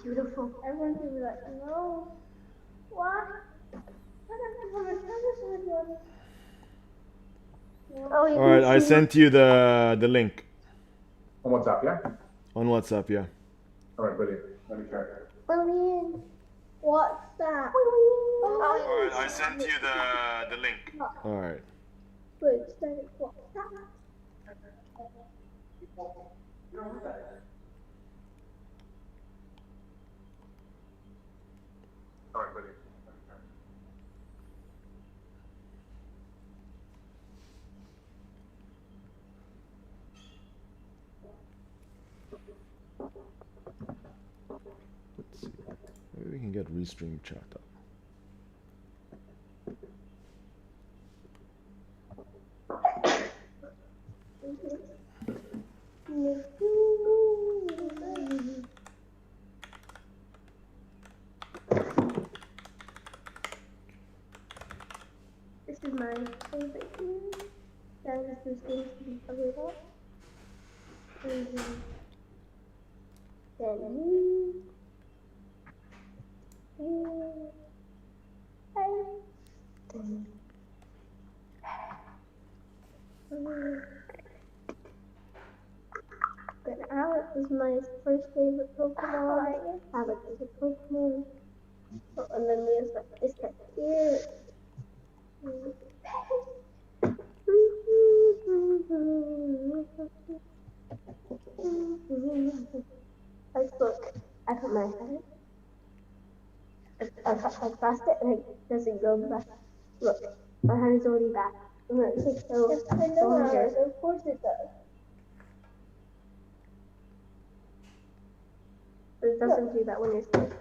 Beautiful. Everyone's gonna be like, no. What? Oh, you All right, can I see. sent you the link On WhatsApp, yeah? on WhatsApp. Yeah. All right, brilliant. Let me try. Brilliant. What's that? All right, I sent you the link. All right. Wait, what's that? All right, brilliant. Let's see. Maybe we can get Restream chat up. This is my favorite game. That is this game to be covered up. Then But Alex is my first favorite Pokemon. Alex is a Pokemon. Oh, and then we have this guy here. Look, I put my head. I pressed it and it doesn't go back. Look, my head is already back. I'm gonna take those. I know, of course it does. But it doesn't do that when you're asleep.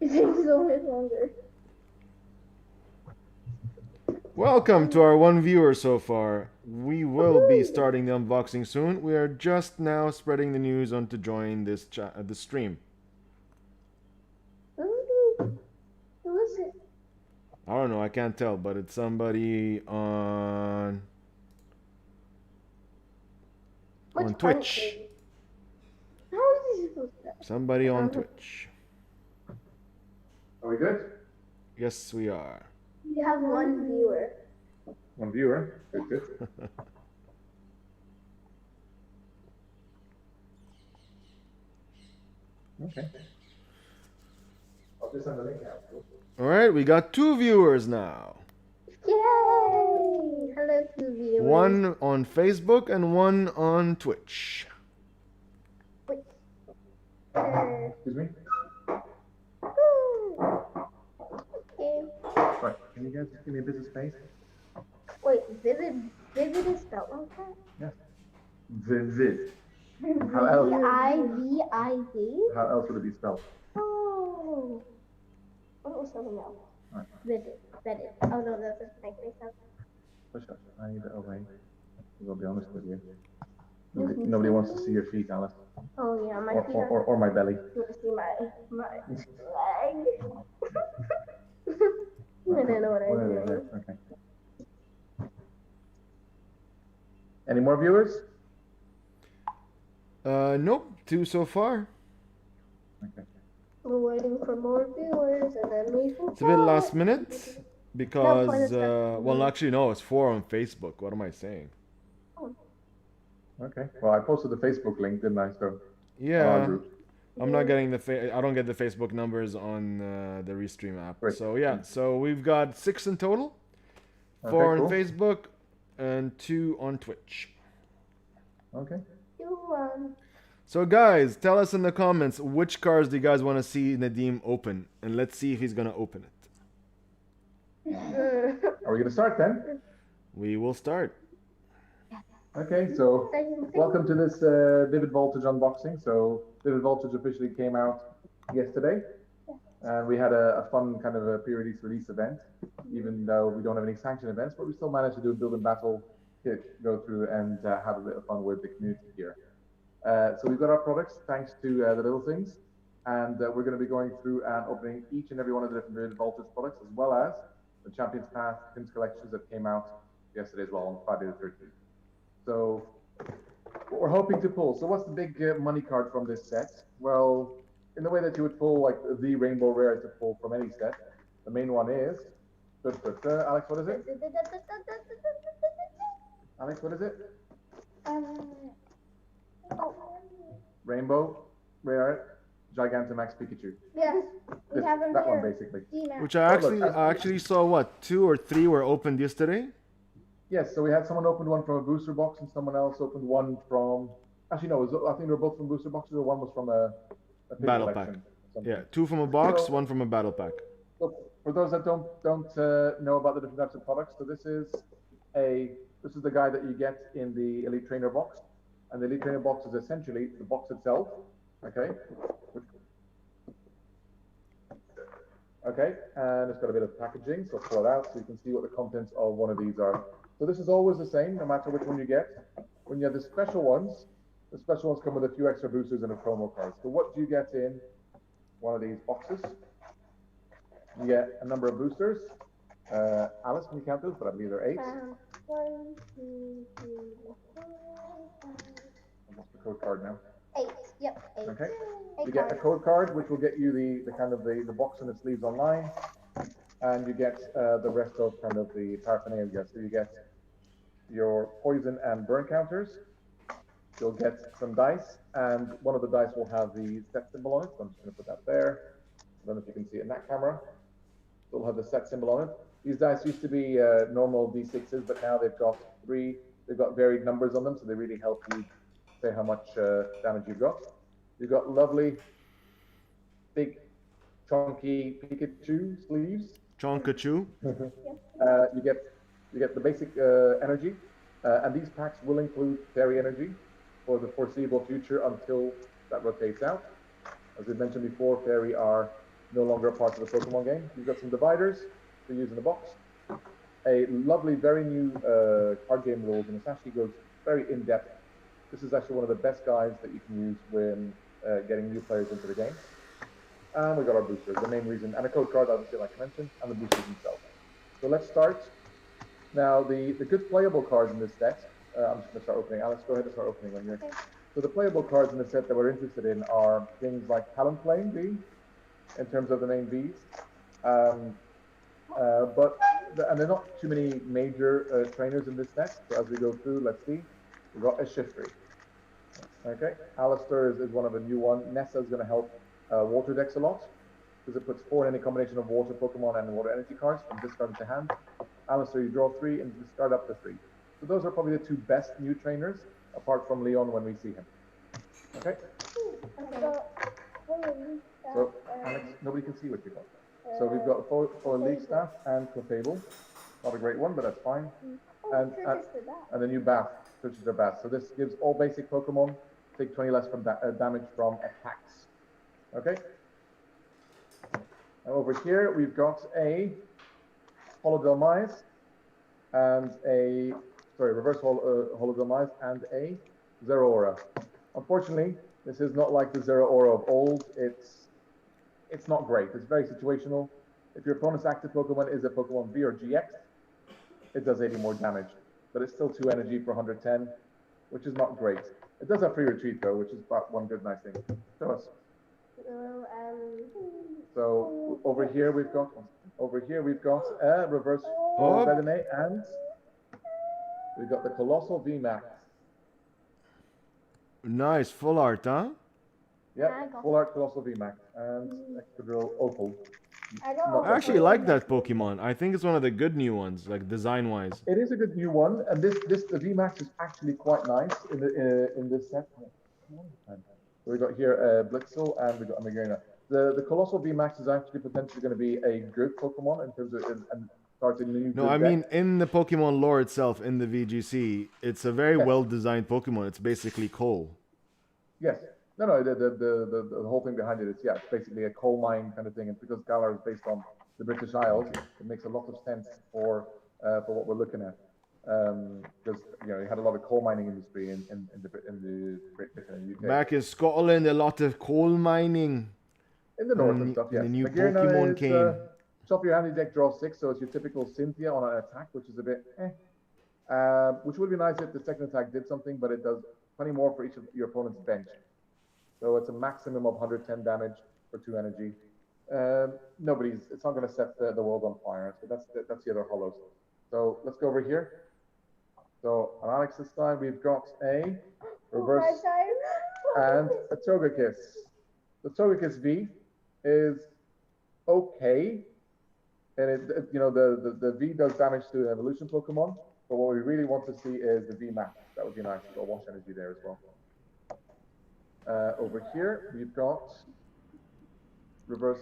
It takes so much longer. Welcome to our one viewer so far. We will be starting the unboxing soon. We are just now spreading the news on to join this the stream. Who is it? I don't know. I can't tell, but it's somebody on Twitch. How is he supposed to? Somebody on Twitch. Are we good? Yes, we are. We have one viewer. One viewer. Good, good. Okay. I'll just send the link out. All right, we got two viewers now. Yay! Hello, two viewers. One on Facebook and one on Twitch. Excuse me? Right, can you guys just give me a bit of space? Wait, Vivid is spelled like that? Yes. Vivid. How else? V-I-V-I-D? How else would it be spelled? Oh. What was something else? Right. Vivid. Oh no, that doesn't make any sense. Push up. I need it away. I'll be honest with you. Nobody wants to see your feet, Alice. Oh yeah, my feet or my belly. You want to see my leg? I don't know what I'm doing. Okay. Any more viewers? Nope, two so far. Okay. We're waiting for more viewers, and then we can. It's a bit last minute because well, actually no, it's four on Facebook. What am I saying? Okay. Well, I posted the Facebook link, didn't I? So yeah, I'm not getting I don't get the Facebook numbers on the Restream app. Great. So yeah, so we've got 6 in total, 4 on Facebook, and 2 on Twitch. Okay. So guys, tell us in the comments which cards do you guys want to see Nadim open, and let's see if he's gonna open it. Are we gonna start then? We will start. Okay, so welcome to this Vivid Voltage unboxing. So Vivid Voltage officially came out yesterday, and we had a fun kind of a pre-release event, even though we don't have any sanctioned events, but we still managed to do a build and battle kit, go through and have a bit of fun with the community here. So we've got our products thanks to the little things, and we're going to be going through and opening each and every one of the different Vivid Voltage products, as well as the Champions Path, Pins collections that came out yesterday as well on Friday the 13th. So what we're hoping to pull. So what's the big money card from this set? Well, in the way that you would pull like the rainbow rare to pull from any set, the main one is. Alex, what is it? Alex, what is it? Rainbow rare Gigantamax Pikachu. Yes, we have them that here. one basically. Which I actually saw what 2 or 3 were opened yesterday. Yes, so we had someone opened one from a booster box and someone else opened one from. Actually, no, I think they were both from booster boxes, or one was from a Battle pack. Yeah, 2 from a box, 1 from a battle pack. So for those that don't know about the different types of products, so this is the guy that you get in the Elite Trainer box, and the Elite Trainer box is essentially the box itself. Okay. Okay, and it's got a bit of packaging, so I'll pull it out so you can see what the contents of one of these are. So this is always the same, no matter which one you get. When you have the special ones come with a few extra boosters and a promo card. So what do you get in one of these boxes? You get a number of boosters. Alice, can you count those? But I believe there are 8. 1, 2, 3, 4, 5. I lost the code card now. 8. Yep, 8. Okay. 8 You get a code card, which will get you the kind of the box and the sleeves online, and you get the rest of kind of the paraphernalia. So you get your poison and burn counters. You'll get some dice, and one of the dice will have the set symbol on it. So I'm just going to put that there. I don't know if you can see it in that camera. It'll have the set symbol on it. These dice used to be normal D6s, but now they've got varied numbers on them, so they really help you say how much damage you've got. You've got lovely, big, chunky Pikachu sleeves. Chonkachu. You get the basic energy, and these packs will include fairy energy for the foreseeable future until that rotates out. As we mentioned before, fairy are no longer a part of the Pokemon game. You've got some dividers to use in the box. A lovely, very new card game rules, and this actually goes very in-depth. This is actually one of the best guides that you can use when getting new players into the game. And we got our boosters, the main reason, and a code card, obviously, like I mentioned, and the boosters themselves. So let's start. Now, the good playable cards in this set, I'm just going to start opening. Alex, go ahead and start opening when you're. Okay. So the playable cards in the set that we're interested in are things like Talonflame V, in terms of the main Vs. And there are not too many major trainers in this set. So as we go through, let's see. We've got a Shiftry. Okay, Alistair is one of the new ones. Nessa is going to help Water decks a lot, because it puts 4 in any combination of Water Pokemon and Water Energy cards from discard to hand. Alistair, you draw 3 and discard up to 3. So those are probably the 2 best new trainers, apart from Leon when we see him. Okay? So, Alex, nobody can see what you got. So we've got for Leaf Staff and Clefable. Not a great one, but that's fine. And the new Bath, Trickster Bath. So this gives all basic Pokemon take 20 less from damage from attacks. Okay? And over here, we've got a Holodelmise and reverse Holodelmise and a Zeraora. Unfortunately, this is not like the Zeraora of old. It's not great. It's very situational. If your opponent's active Pokemon is a Pokemon V or GX, it does 80 more damage. But it's still 2 energy for 110, which is not great. It does have free retreat though, which is about one good nice thing. Show us. So over here we've got a reverse Redene, and we've got the Colossal VMAX. Nice, full art, huh? Yeah, full art Colossal VMAX and Excadrill Opal. I actually like that Pokemon. I think it's one of the good new ones, like design-wise. It is a good new one, and the VMAX is actually quite nice in this set. So we got here Blitzel and we got Magearna. The Colossal VMAX is actually potentially going to be a good Pokemon in terms of and starting new. No, I mean in the Pokemon lore itself, in the VGC, it's a very well-designed Pokemon. It's basically coal. Yes. No. The whole thing behind it is it's basically a coal mine kind of thing, and because Galar is based on the British Isles, it makes a lot of sense for what we're looking at. Because you had a lot of coal mining industry in the Great Britain and UK. Back in Scotland, a lot of coal mining. In the north and stuff, yes. The new Magearna Pokemon came. Shuffle your hand in deck, draw 6, so it's your typical Cynthia on an attack, which is a bit which would be nice if the second attack did something, but it does 20 more for each of your opponent's bench. So it's a maximum of 110 damage for 2 energy. It's not going to set the world on fire. So that's the other hollows. So let's go over here. So on Alex's side, we've got a reverse and a Togekiss. The Togekiss V is okay, and the V does damage to an evolution Pokemon. But what we really want to see is the V Max. That would be nice. We've got wash energy there as well. Over here, we've got reverse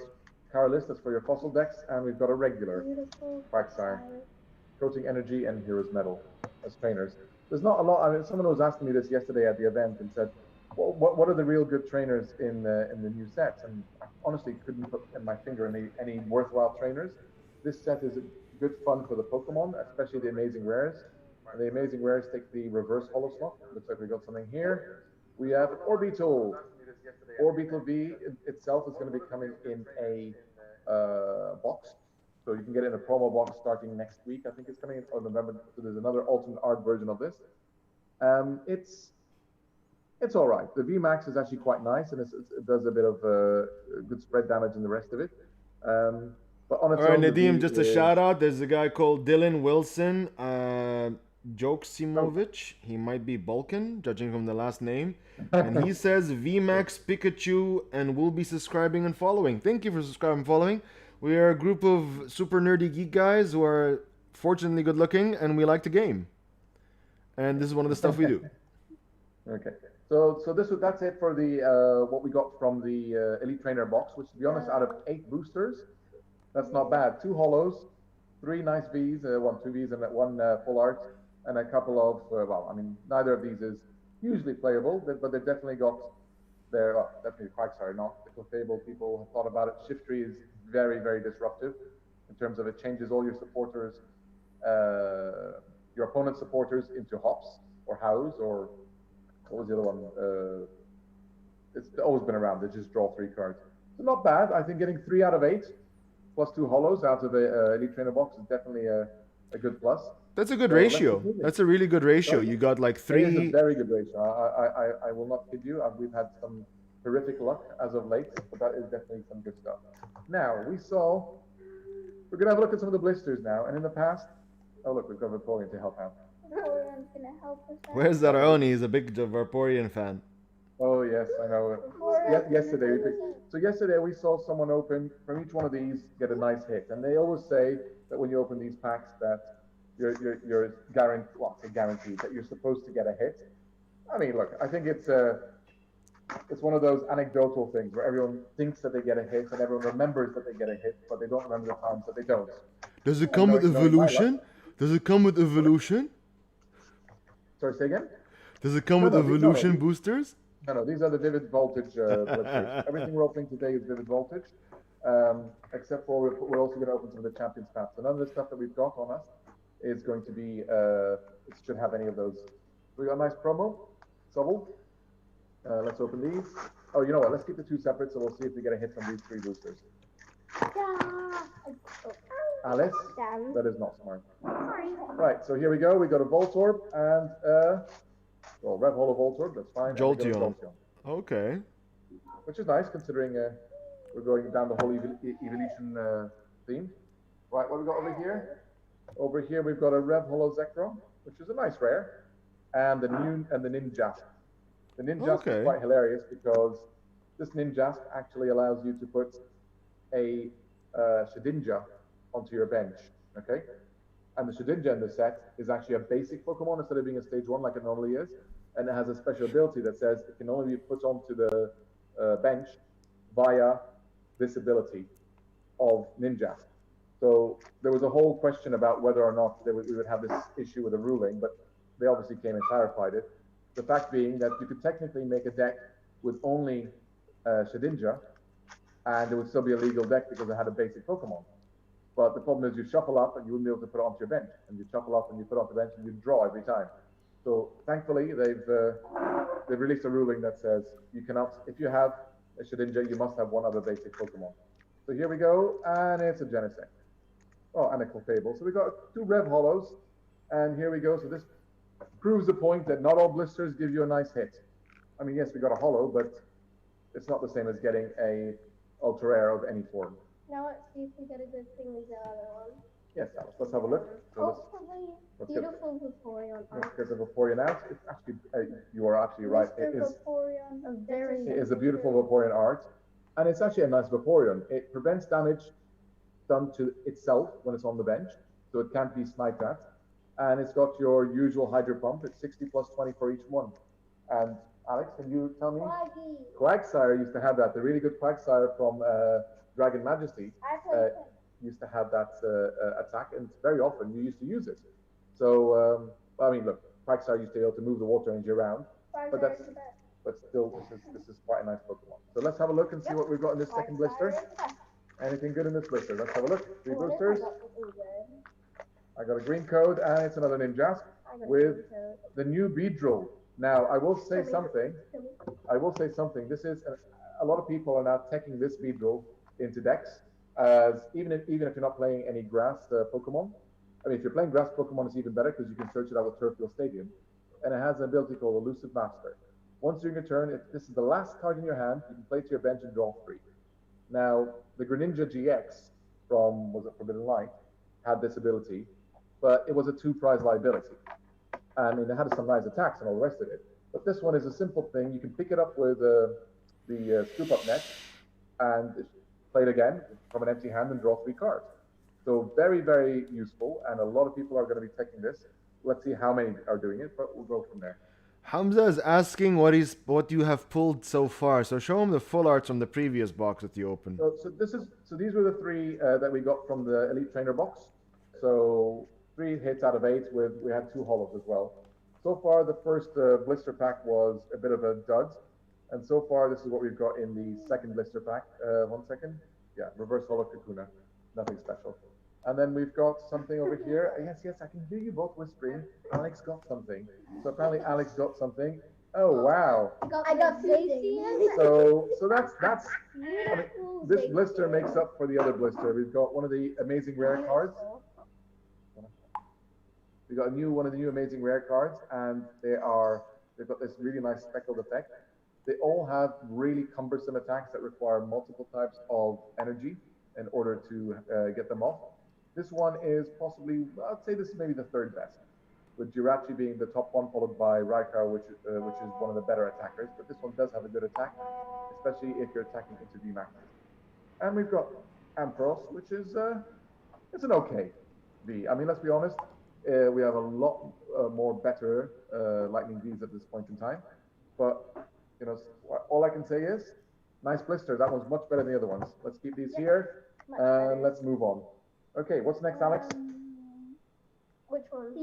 Caralis, that's for your fossil decks, and we've got a regular Quagsire, coating energy and Hero's Medal as trainers. There's not a lot. I mean, someone was asking me this yesterday at the event and said, "What are the real good trainers in the new sets?" And I honestly couldn't put my finger on any worthwhile trainers. This set is good fun for the Pokemon, especially the Amazing Rares. And the Amazing Rares take the reverse Holo Slot. Looks like we got something here. We have Orbeetle. Orbeetle V itself is going to be coming in a box. So you can get it in a promo box starting next week. I think it's coming in November. So there's another alternate art version of this. It's all right. The V Max is actually quite nice, and it does a bit of good spread damage in the rest of it. But on its all right, own, Nadim, just a shout out. There's a guy called Dylan Wilson Joksimovic. He might be Balkan, judging from the last name. And he says VMAX Pikachu and will be subscribing and following. Thank you for subscribing and following. We are a group of super nerdy geek guys who are fortunately good looking and we like to game. And this is one of the stuff we do. Okay. So that's it for the what we got from the Elite Trainer box, which to be honest, out of 8 boosters, that's not bad. 2 holos, 3 nice Vs, 2 Vs and 1 full art, and a couple of neither of these is usually playable, but they've definitely got their definitely Quagsire, not the Clefable. People have thought about it. Shiftry is very, very disruptive in terms of it changes all your supporters, your opponent's supporters into hops or hows or what was the other one? It's always been around. They just draw 3 cards. So not bad. I think getting 3 out of 8 plus 2 holos out of a Elite Trainer box is definitely a good plus. That's a good ratio. That's a really good ratio. You got like 3. It is a very good ratio. I will not kid you. We've had some horrific luck as of late, but that is definitely some good stuff. Now, we're going to have a look at some of the blisters now. And in the past, oh, look, we've got Vaporeon to help out. Vaporeon's going to help us out. Where's Zaraoni? He's a big Vaporeon fan. Oh, yes, I know. Yesterday we saw someone open, from each one of these, get a nice hit. And they always say that when you open these packs that you're guaranteed that you're supposed to get a hit. I mean, look, I think it's one of those anecdotal things where everyone thinks that they get a hit and everyone remembers that they get a hit, but they don't remember the times that they don't. Does it come with evolution? Does it come with evolution? Sorry, say again? Does it come with evolution boosters? No, these are the Vivid Voltage blisters. Everything we're opening today is Vivid Voltage, except for we're also going to open some of the Champions packs. So none of the stuff that we've got on us is going to be, it should have any of those. We got a nice promo, Sobble. Let's open these. Oh, you know what? Let's keep the 2 separate, so we'll see if we get a hit from these 3 boosters. Alice, that is not smart. Right, so here we go. We got a Voltorb and Rev Holo Voltorb. That's fine. Jolteon. Okay. Which is nice considering we're going down the whole evolution theme. Right, what we got over here? Over here we've got a Rev Holo Zekrom, which is a nice rare, and the Ninjask. The Ninjask is quite hilarious because this Ninjask actually allows you to put a Shedinja onto your bench, okay? And the Shedinja in the set is actually a basic Pokemon instead of being a stage 1 like it normally is, and it has a special ability that says it can only be put onto the bench via this ability of Ninjask. So there was a whole question about whether or not we would have this issue with the ruling, but they obviously came and clarified it. The fact being that you could technically make a deck with only Shedinja, and it would still be a legal deck because it had a basic Pokemon. But the problem is you shuffle up and you wouldn't be able to put it onto your bench, and you shuffle up and you put it onto the bench and you draw every time. So thankfully they've released a ruling that says you cannot, if you have a Shedinja, you must have one other basic Pokemon. So here we go, and it's a Genesect. Oh, and a Clefable. So we got 2 Rev Hollows, and here we go. So this proves the point that not all blisters give you a nice hit. I mean, yes, we got a Hollow, but it's not the same as getting a Ultra Rare of any form. Now let's see if we get a good thing with the other one. Yes, Alice, let's have a look. So Hopefully, beautiful Vaporeon art. Let's get the Vaporeon out. It's actually, you are actually right. It is. It is a beautiful Vaporeon art, and it's actually a nice Vaporeon. It prevents damage done to itself when it's on the bench, so it can't be sniped at. And it's got your usual Hydro Pump. It's 60 plus 20 for each one. And Alex, can you tell me? Quagsire used to have that. The really good Quagsire from Dragon Majesty used to have that attack, and very often you used to use it. So, I mean, look, Quagsire used to be able to move the water energy around, but still, this is quite a nice Pokemon. So let's have a look and see what we've got in this second blister. Anything good in this blister? Let's have a look. 3 boosters. I got a green code, and it's another Ninjask with the new Beedrill. Now, I will say something. This is a lot of people are now taking this Beedrill into decks, as even if you're not playing any grass Pokemon. I mean, if you're playing grass Pokemon, it's even better because you can search it out with Turffield Stadium, and it has an ability called Elusive Master. Once during a turn, if this is the last card in your hand, you can play it to your bench and draw 3. Now, the Greninja GX from, was it Forbidden Light, had this ability, but it was a 2-prize liability. I mean, it had some nice attacks and all the rest of it. But this one is a simple thing. You can pick it up with the Scoop Up Net and play it again from an empty hand and draw 3 cards. So very, very useful, and a lot of people are going to be taking this. Let's see how many are doing it, but we'll go from there. Hamza is asking what you have pulled so far. So show him the full arts from the previous box that you opened. So these were the 3 that we got from the Elite Trainer box. So 3 hits out of 8 we had 2 hollows as well. So far, the first blister pack was a bit of a dud. And so far, this is what we've got in the second blister pack. 1 second. Yeah, reverse hollow Kakuna. Nothing special. And then we've got something over here. Yes, I can hear you both whispering. Alex got something. So apparently Alex got something. Oh, wow. I got Stacy. So that's I mean, this blister makes up for the other blister. We've got one of the amazing rare cards. We got one of the new amazing rare cards, and they've got this really nice speckled effect. They all have really cumbersome attacks that require multiple types of energy in order to get them off. This one is possibly, I'd say this is maybe the 3rd best, with Jirachi being the top one, followed by Raikar, which is one of the better attackers. But this one does have a good attack, especially if you're attacking into VMAX. And we've got Ampharos, which is it's an okay V. I mean, let's be honest, we have a lot more better Lightning Vs at this point in time. But you know, all I can say is, nice blister. That one's much better than the other ones. Let's keep these here, and let's move on. Okay, what's next, Alex? Which one?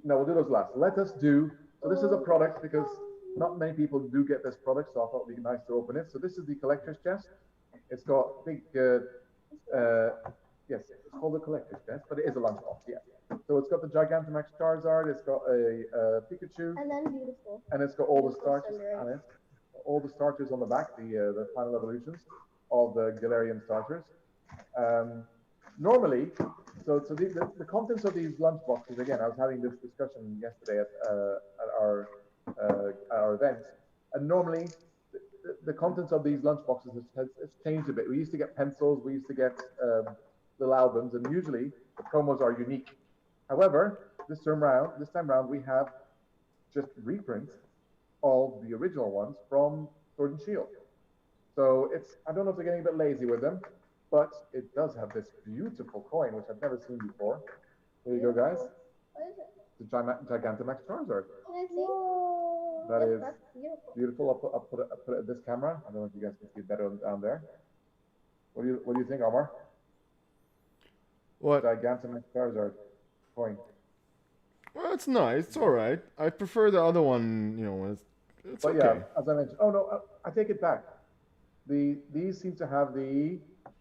No, we'll do those last. Let us do. So this is a product because not many people do get this product, so I thought it'd be nice to open it. So this is the collector's chest. It's got big, yes, it's called the collector's chest, but it is a lunchbox, yeah. So it's got the Gigantamax Charizard, it's got a Pikachu, and then beautiful, and it's got all the starters on it. All the starters on the back, the final evolutions of the Galarian starters. Normally, so the contents of these lunch boxes, again, I was having this discussion yesterday at our event, and normally the contents of these lunch boxes has changed a bit. We used to get pencils, we used to get little albums, and usually the promos are unique. However, this time round, we have just reprints of the original ones from Sword and Shield. So I don't know if they're getting a bit lazy with them, but it does have this beautiful coin, which I've never seen before. There you go, guys. What is it? The Gigantamax Charizard. Can I see? That is That's beautiful. I'll put it at this camera. I don't know if you guys can see it better down there. What do you think, Omar? What? Gigantamax Charizard coin. Well, it's nice. It's all right. I prefer the other one. You know, it's but okay. Yeah, as I mentioned. Oh no, I take it back. These seem to have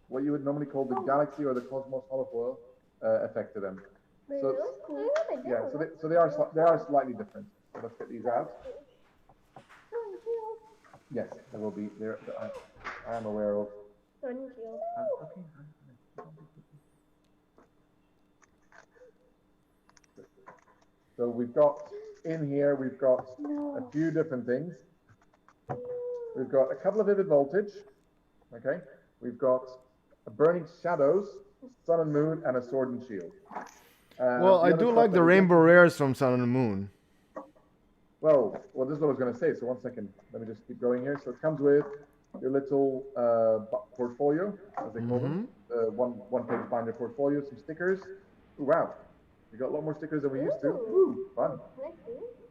what you would normally call the Galaxy or the Cosmos holofoil effect to them. So yeah, so they are slightly different. So let's get these out. Yes, there will be. I am aware of Sword and Shield. Okay. So we've got in here, we've got a few different things. We've got a couple of Vivid Voltage. Okay. We've got a Burning Shadows, Sun and Moon, and a Sword and Shield. Well, I the other do stuff like that the we get- Rainbow Rares from Sun and Moon. Well, this is what I was going to say. So 1 second. Let me just keep going here. So it comes with your little portfolio, as they call them. One-page binder portfolio, some stickers. Ooh, wow. We got a lot more stickers than we used to. Ooh, fun.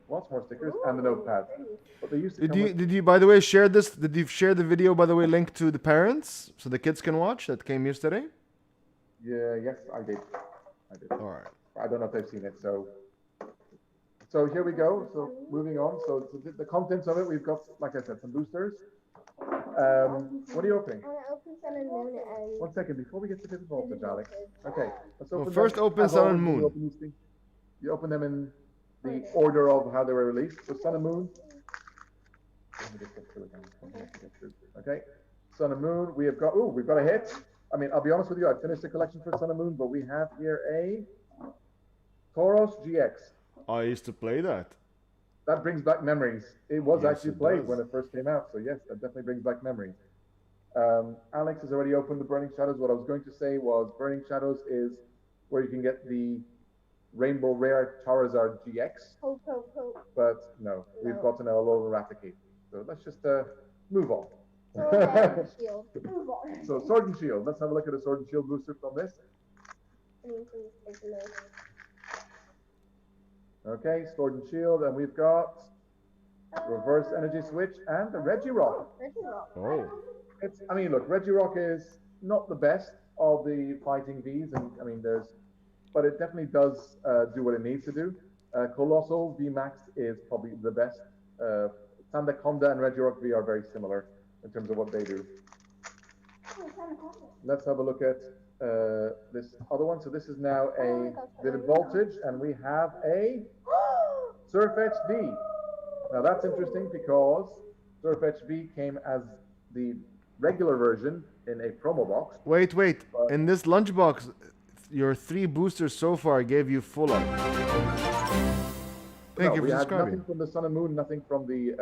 Lots more stickers and the notepad. But they used to come with... Did you, by the way, share this? Did you share the video, by the way, linked to the parents so the kids can watch that came yesterday? Yeah, yes, I did. All right. I don't know if they've seen it. So here we go. So moving on. So the contents of it, we've got, like I said, some boosters. What are you opening? I want to open Sun and Moon and... 1 second, before we get to Vivid Voltage, Alex. Okay, let's open Well, first them. open As Sun always, and when you Moon. open these things, you open them in the order of how they were released. So Sun and Moon. Let me just get through again. Okay, Sun and Moon. We've got a hit. I mean, I'll be honest with you, I finished the collection for Sun and Moon, but we have here a Tauros GX. I used to play that. That brings back memories. It was Yes, actually it played does. when it first came out. So yes, that definitely brings back memories. Alex has already opened the Burning Shadows. What I was going to say was Burning Shadows is where you can get the Rainbow Rare Charizard GX. Hope. But no, we've gotten a Alolan Raticate. So let's just move on. Sword and Shield. Move on. So Sword and Shield. Let's have a look at the Sword and Shield booster from this. Okay, Sword and Shield, and we've got Reverse Energy Switch and the Regirock. Oh. I mean, look, Regirock is not the best of the fighting Vs, and I mean, but it definitely does do what it needs to do. Colossal VMAX is probably the best. Sandaconda and Regirock V are very similar in terms of what they do. Let's have a look at this other one. So this is now a Vivid Voltage, and we have a Surfetch V. Now that's interesting because Surfetch V came as the regular version in a promo box. Wait. In this lunchbox, your 3 boosters so far gave you full art. Thank you for we had subscribing. nothing from the Sun and Moon, nothing from the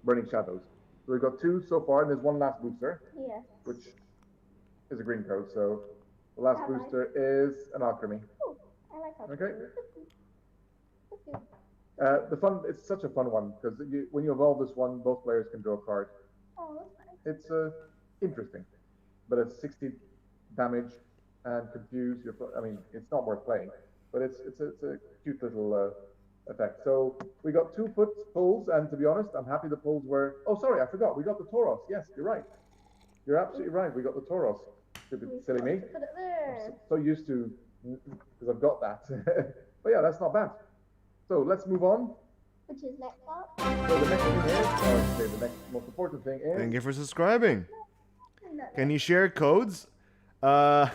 Burning Shadows. So we've got 2 so far, and there's one last booster, Yes. which is a green code. So the last booster is an Alchemy. Oh, I like how Okay. It's such a fun one because when you evolve this one, both players can draw a card. Oh, that's nice. It's interesting, but it's 60 damage and confuse your. I mean, it's not worth playing, but it's a cute little effect. So we got 2 pulls, and to be honest, I'm happy the pulls were. Oh, sorry, I forgot. We got the Tauros. Yes, you're right. You're absolutely right. We got the Tauros. Stupid, silly me. Put it there. So used to because I've got that. But yeah, that's not bad. So let's move on. Which is next up. So the next thing is, or the next most important thing is. Thank you for subscribing. Can you share codes? One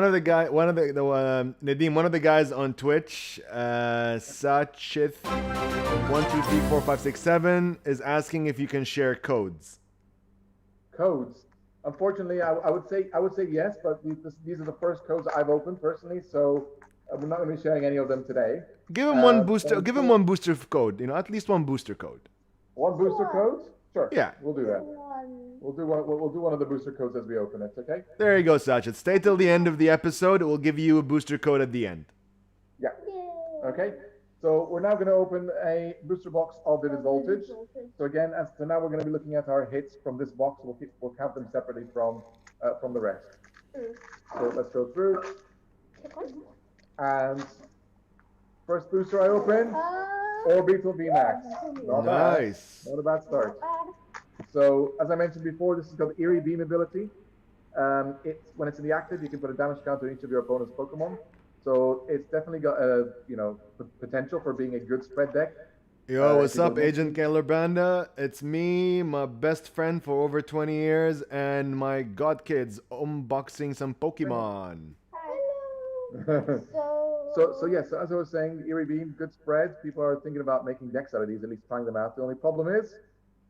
of the Nadeem, one of the guys on Twitch, Sachith 1234567 is asking if you can share codes. Codes. Unfortunately, I would say yes, but these are the first codes I've opened personally, so we're not going to be sharing any of them today. Give him one booster. Give him one booster code. At least one booster code. One booster code? Sure. Yeah. We'll do that. We'll do one of the booster codes as we open it. Okay. There you go, Sachit. Stay till the end of the episode. It will give you a booster code at the end. Yeah. Okay. So we're now going to open a booster box of Vivid Voltage. So again, now we're going to be looking at our hits from this box. We'll count them separately from the rest. So let's go through. And first booster I open, Orbital VMAX. Not Nice. bad. Not a bad start. So as I mentioned before, this is called Eerie Beam ability. When it's in the active, you can put a damage counter on each of your opponent's Pokemon. So it's definitely got potential for being a good spread deck. Yo, what's up, Agent Keller Banda? It's me, my best friend for over 20 years, and my godkids unboxing some Pokemon. So yes, so as I was saying, Eerie Beam, good spreads. People are thinking about making decks out of these, at least trying them out. The only problem is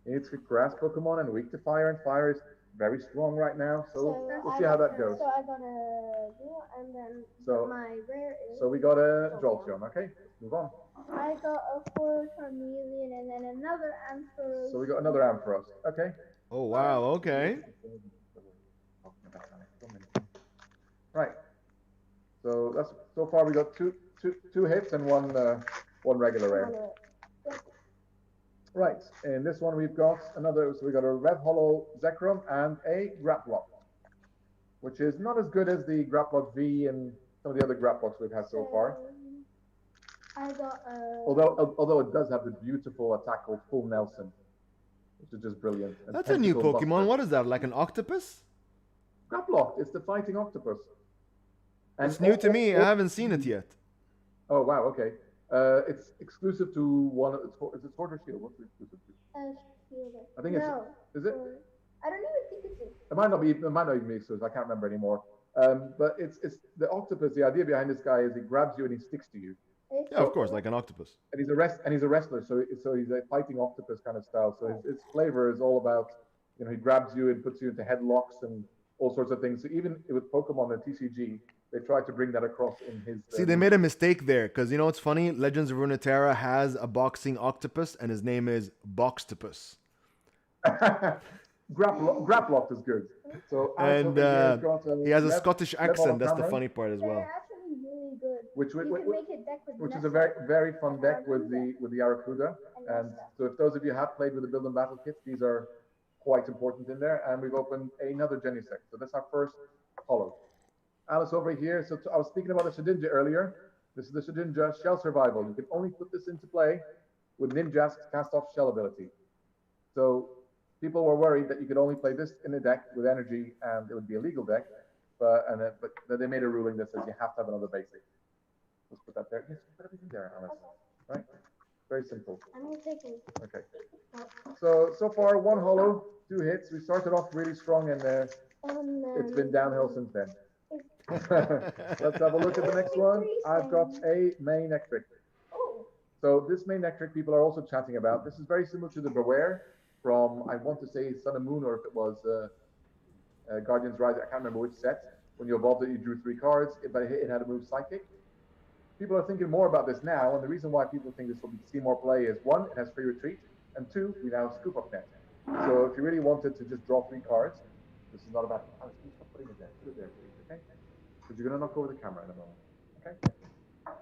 it's grass Pokemon and weak to fire, and fire is very strong right now. So we'll I see how got- that goes. So I got a duo, and then So- my rare is. So we got a Jolteon. Okay, move on. I got a 4 Charmeleon, and then another Ampharos. So we got another Ampharos. Okay. Oh wow, okay. Right. So that's so far we got two hits and one regular rare. Right. In this one we've got another. So we got a Red Hollow Zekrom and a Graplock, which is not as good as the Graplock V and some of the other Graplocks we've had so far. I got a. Although it does have the beautiful attack called Full Nelson, which is just brilliant. And That's a new Tentacle Pokemon. Buster. What is that? Like an octopus? Graplock. It's the fighting octopus. And It's new to me. I haven't seen it yet. Oh wow. Okay. It's exclusive to one. Is it Sword or Shield? What's it exclusive to? Shielder. I think it's. No. Is it? I don't even think it's. It might not be. It might not even be exclusive. I can't remember anymore. But it's the octopus. The idea behind this guy is he grabs you and he sticks to you. Yeah, of course, like an octopus. And he's a wrestler, so he's a fighting octopus kind of style. So his flavor is all about, he grabs you and puts you into headlocks and all sorts of things. So even with Pokemon and TCG, they try to bring that across in his. See, they made a mistake there because you know what's funny? Legends of Runeterra has a boxing octopus, and his name is Boxtopus. Graplock is good. So And he has a Scottish accent. That's the funny part as well. They're actually really good. Which You can make a deck with which is Nessa a very fun deck with the Aracuda. And Nessa. so if those of you have played with the Build and Battle kits, these are quite important in there. And we've opened another Genesect. So that's our first holo. Alice over here. So I was speaking about the Shedinja earlier. This is the Shedinja Shell Survival. You can only put this into play with Ninjask's Cast Off Shell ability. So people were worried that you could only play this in a deck with energy and it would be a legal deck. But then they made a ruling that says you have to have another basic. Let's put that there. Yes, put everything there, Alice. Right? Very simple. I'm taking. Okay. So far, one holo, 2 hits. We started off really strong and it's been downhill since then. Let's have a look at the next one. I've got a Manectric. Oh. So this Manectric people are also chatting about. This is very similar to the Beware from, I want to say Sun and Moon, or if it was Guardians Rise, I can't remember which set. When you evolved it, you drew 3 cards, but it had a move Psychic. People are thinking more about this now, and the reason why people think this will see more play is 1, it has free retreat, and 2, we now have Scoop Up Net. So if you really wanted to just draw 3 cards, this is not a bad. Alice, can you stop putting it there? Put it there, please, okay? Because you're going to knock over the camera in a moment. Okay?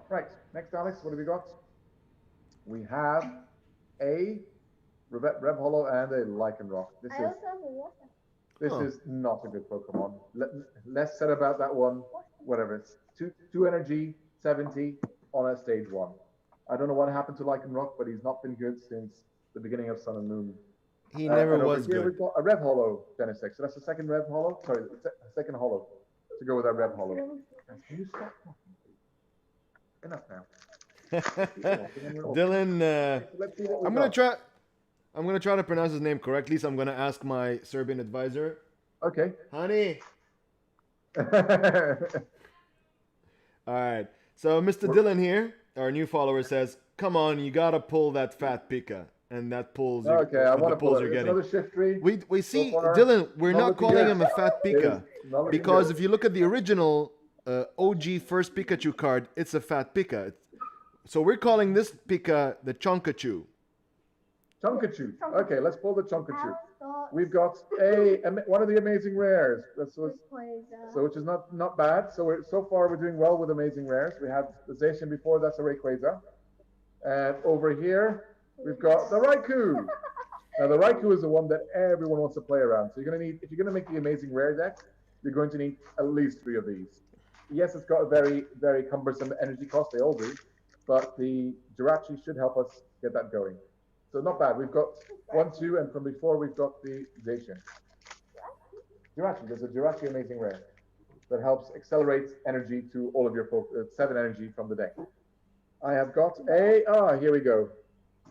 Right, next, Alex, what have we got? We have a Rev Hollow and a Lycanroc. This I also have a water. This is not a good Pokemon. Less said about that one. Whatever. It's 2 energy, 70 on a stage 1. I don't know what happened to Lycanroc, but he's not been good since the beginning of Sun and Moon. He never and was over here good. We've got a Rev Hollow Genesect. So that's the second Rev Hollow. Sorry, second Hollow to go with our Rev Hollow. Can you stop talking, please? Enough now. Dylan, Let's see what we I'm gonna got. try to pronounce his name correctly, so I'm gonna ask my Serbian advisor. Okay. Honey. All right. So Mr. Dylan here, our new follower, says, "Come on, you gotta pull that fat Pika," and that pulls. Okay, I want to pull it. you're It's getting. another Shiftry. We see, far, Dylan. We're not not looking calling good. him a fat Pika Not looking because good. if you look at the original OG first Pikachu card, it's a fat Pika. So we're calling this Pika the Chonkachu. Chonkachu. Okay, let's pull the Chonkachu. Got We've got one of the amazing rares. So which is not bad. So far we're doing well with amazing rares. We had the Zacian before, that's a Rayquaza. And over here we've got the Raikou. Now the Raikou is the one that everyone wants to play around. So you're gonna need, if you're gonna make the amazing rare deck, you're going to need at least 3 of these. Yes, it's got a very, very cumbersome energy cost, they all do, but the Jirachi should help us get that going. So not bad. We've got 1, 2, and from before we've got the Zacian. Jirachi, there's a Jirachi amazing rare that helps accelerate energy to all of your 7 energy from the deck. I have got here we go.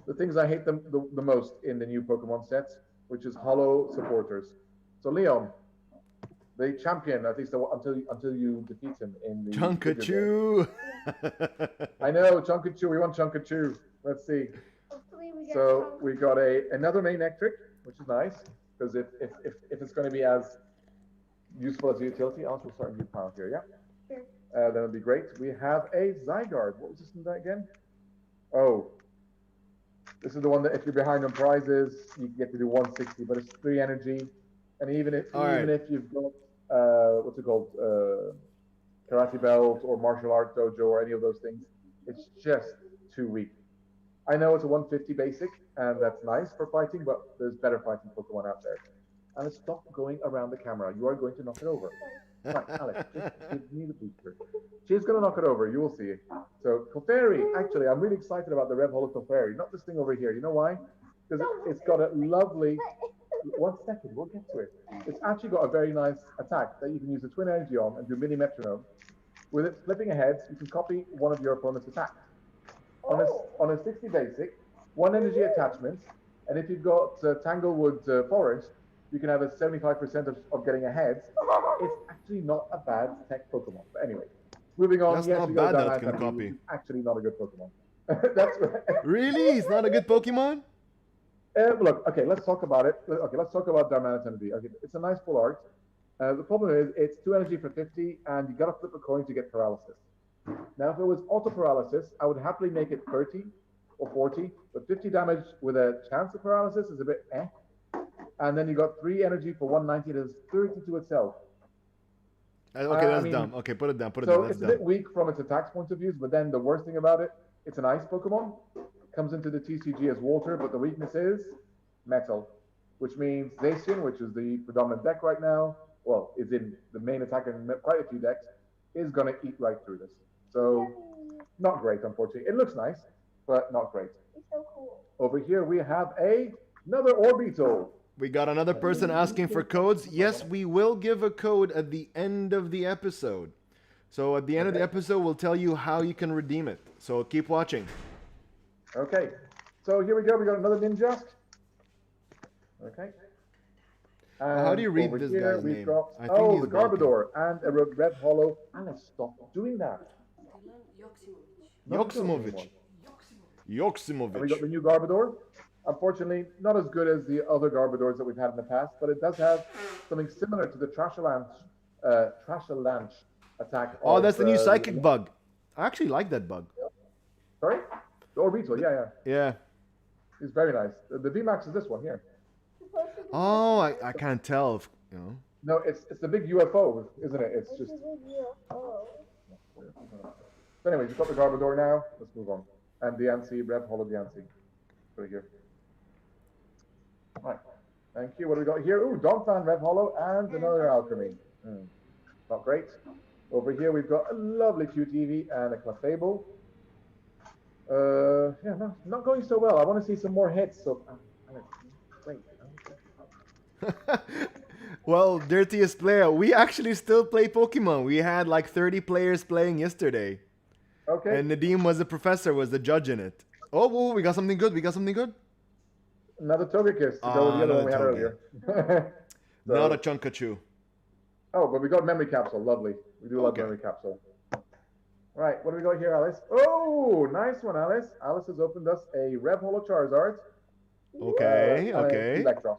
The things I hate the most in the new Pokemon sets, which is hollow supporters. So Leon, the champion, at least until you defeat him in the Chonkachu. I know, Chonkachu. We want Chonkachu. Let's see. Hopefully we get So we got another Manectric, which is nice. because if it's going to be as useful as the utility, I'll just start a new pile here, yeah? Sure. That would be great. We have a Zygarde. What was this in that again? Oh, this is the one that if you're behind on prizes, you get to do 160, but it's 3 energy. And even if you've got, what's it called? Karate belt or martial art dojo or any of those things, it's just too weak. I know it's a 150 basic, and that's nice for fighting, but there's better fighting Pokemon out there. Alice, stop going around the camera. You are going to knock it over. Right, Alex, just give me the booster. She's going to knock it over. You will see. So, Clefairy, actually, I'm really excited about the Red Holo Clefairy, not this thing over here. You know why? Because it's got a lovely... 1 second, we'll get to it. It's actually got a very nice attack that you can use the Twin Energy on and do mini metronome. With it flipping ahead, you can copy one of your opponent's attacks. On a 60 basic, 1 energy attachment, and if you've got Tanglewood Forest, you can have a 75% of getting ahead. It's actually not a bad tech Pokemon. But anyway, moving on. That's not bad that it can copy. It's actually not a good Pokemon. That's right. Really? It's not a good Pokemon? Look, okay, let's talk about it. Okay, let's talk about Darmanitan. Okay, it's a nice full art. The problem is it's 2 energy for 50, and you gotta flip a coin to get paralysis. Now, if it was auto paralysis, I would happily make it 30 or 40, but 50 damage with a chance of paralysis is a bit eh. And then you got 3 energy for 190. It is 30 to itself. Okay, that's dumb. Okay, put it down. Put it down. So That's it's dumb. a bit weak from its attacks point of view, but then the worst thing about it, it's an ice Pokemon. Comes into the TCG as water, but the weakness is metal, which means Zacian, which is the predominant deck right now, well, is in the main attack in quite a few decks, is going to eat right through this. So, not great, unfortunately. It looks nice, but not great. It's so cool. Over here, we have another Orbeetle. We got another person asking for codes. Yes, we will give a code at the end of the episode. So at the end of the episode, we'll tell you how you can redeem it. So keep watching. Okay, so here we go. We got another Ninja. Okay. How do you read this guy's we name? Dropped, I think he's the Garbodor and a Red Holo. Alice, stop doing that. Yoximovic. And we got Yoximovic. the new Garbodor. Unfortunately, not as good as the other Garbodors that we've had in the past, but it does have something similar to the Trashalanche attack. Oh, that's the new psychic bug. I actually like that bug. Sorry? The Orbeetle, yeah. Yeah. It's very nice. The VMAX is this one here. Oh, I can't tell if, you know. No, it's the big UFO, isn't it? It's just... Oh. So anyways, we've got the Garbodor now. Let's move on. And the Diancie, Red Holo Diancie. Right here. Right. Thank you. What do we got here? Ooh, Donphan, Red Holo, and another Alchemy. Not great. Over here, we've got a lovely cute Eevee and a Clefable. Yeah, not going so well. I want to see some more hits. So, wait. Well, dirtiest player, we actually still play Pokemon. We had like 30 players playing yesterday. Okay. And Nadim was the judge in it. Oh, we got something good. Another Togekiss to go with the other one we had earlier. Not a Chunkachu. Oh, but we got Memory Capsule. Lovely. We do love Memory Capsule. Right, what do we got here, Alice? Oh, nice one, Alice. Alice has opened us a Rev Holo Charizard. Okay. Electros.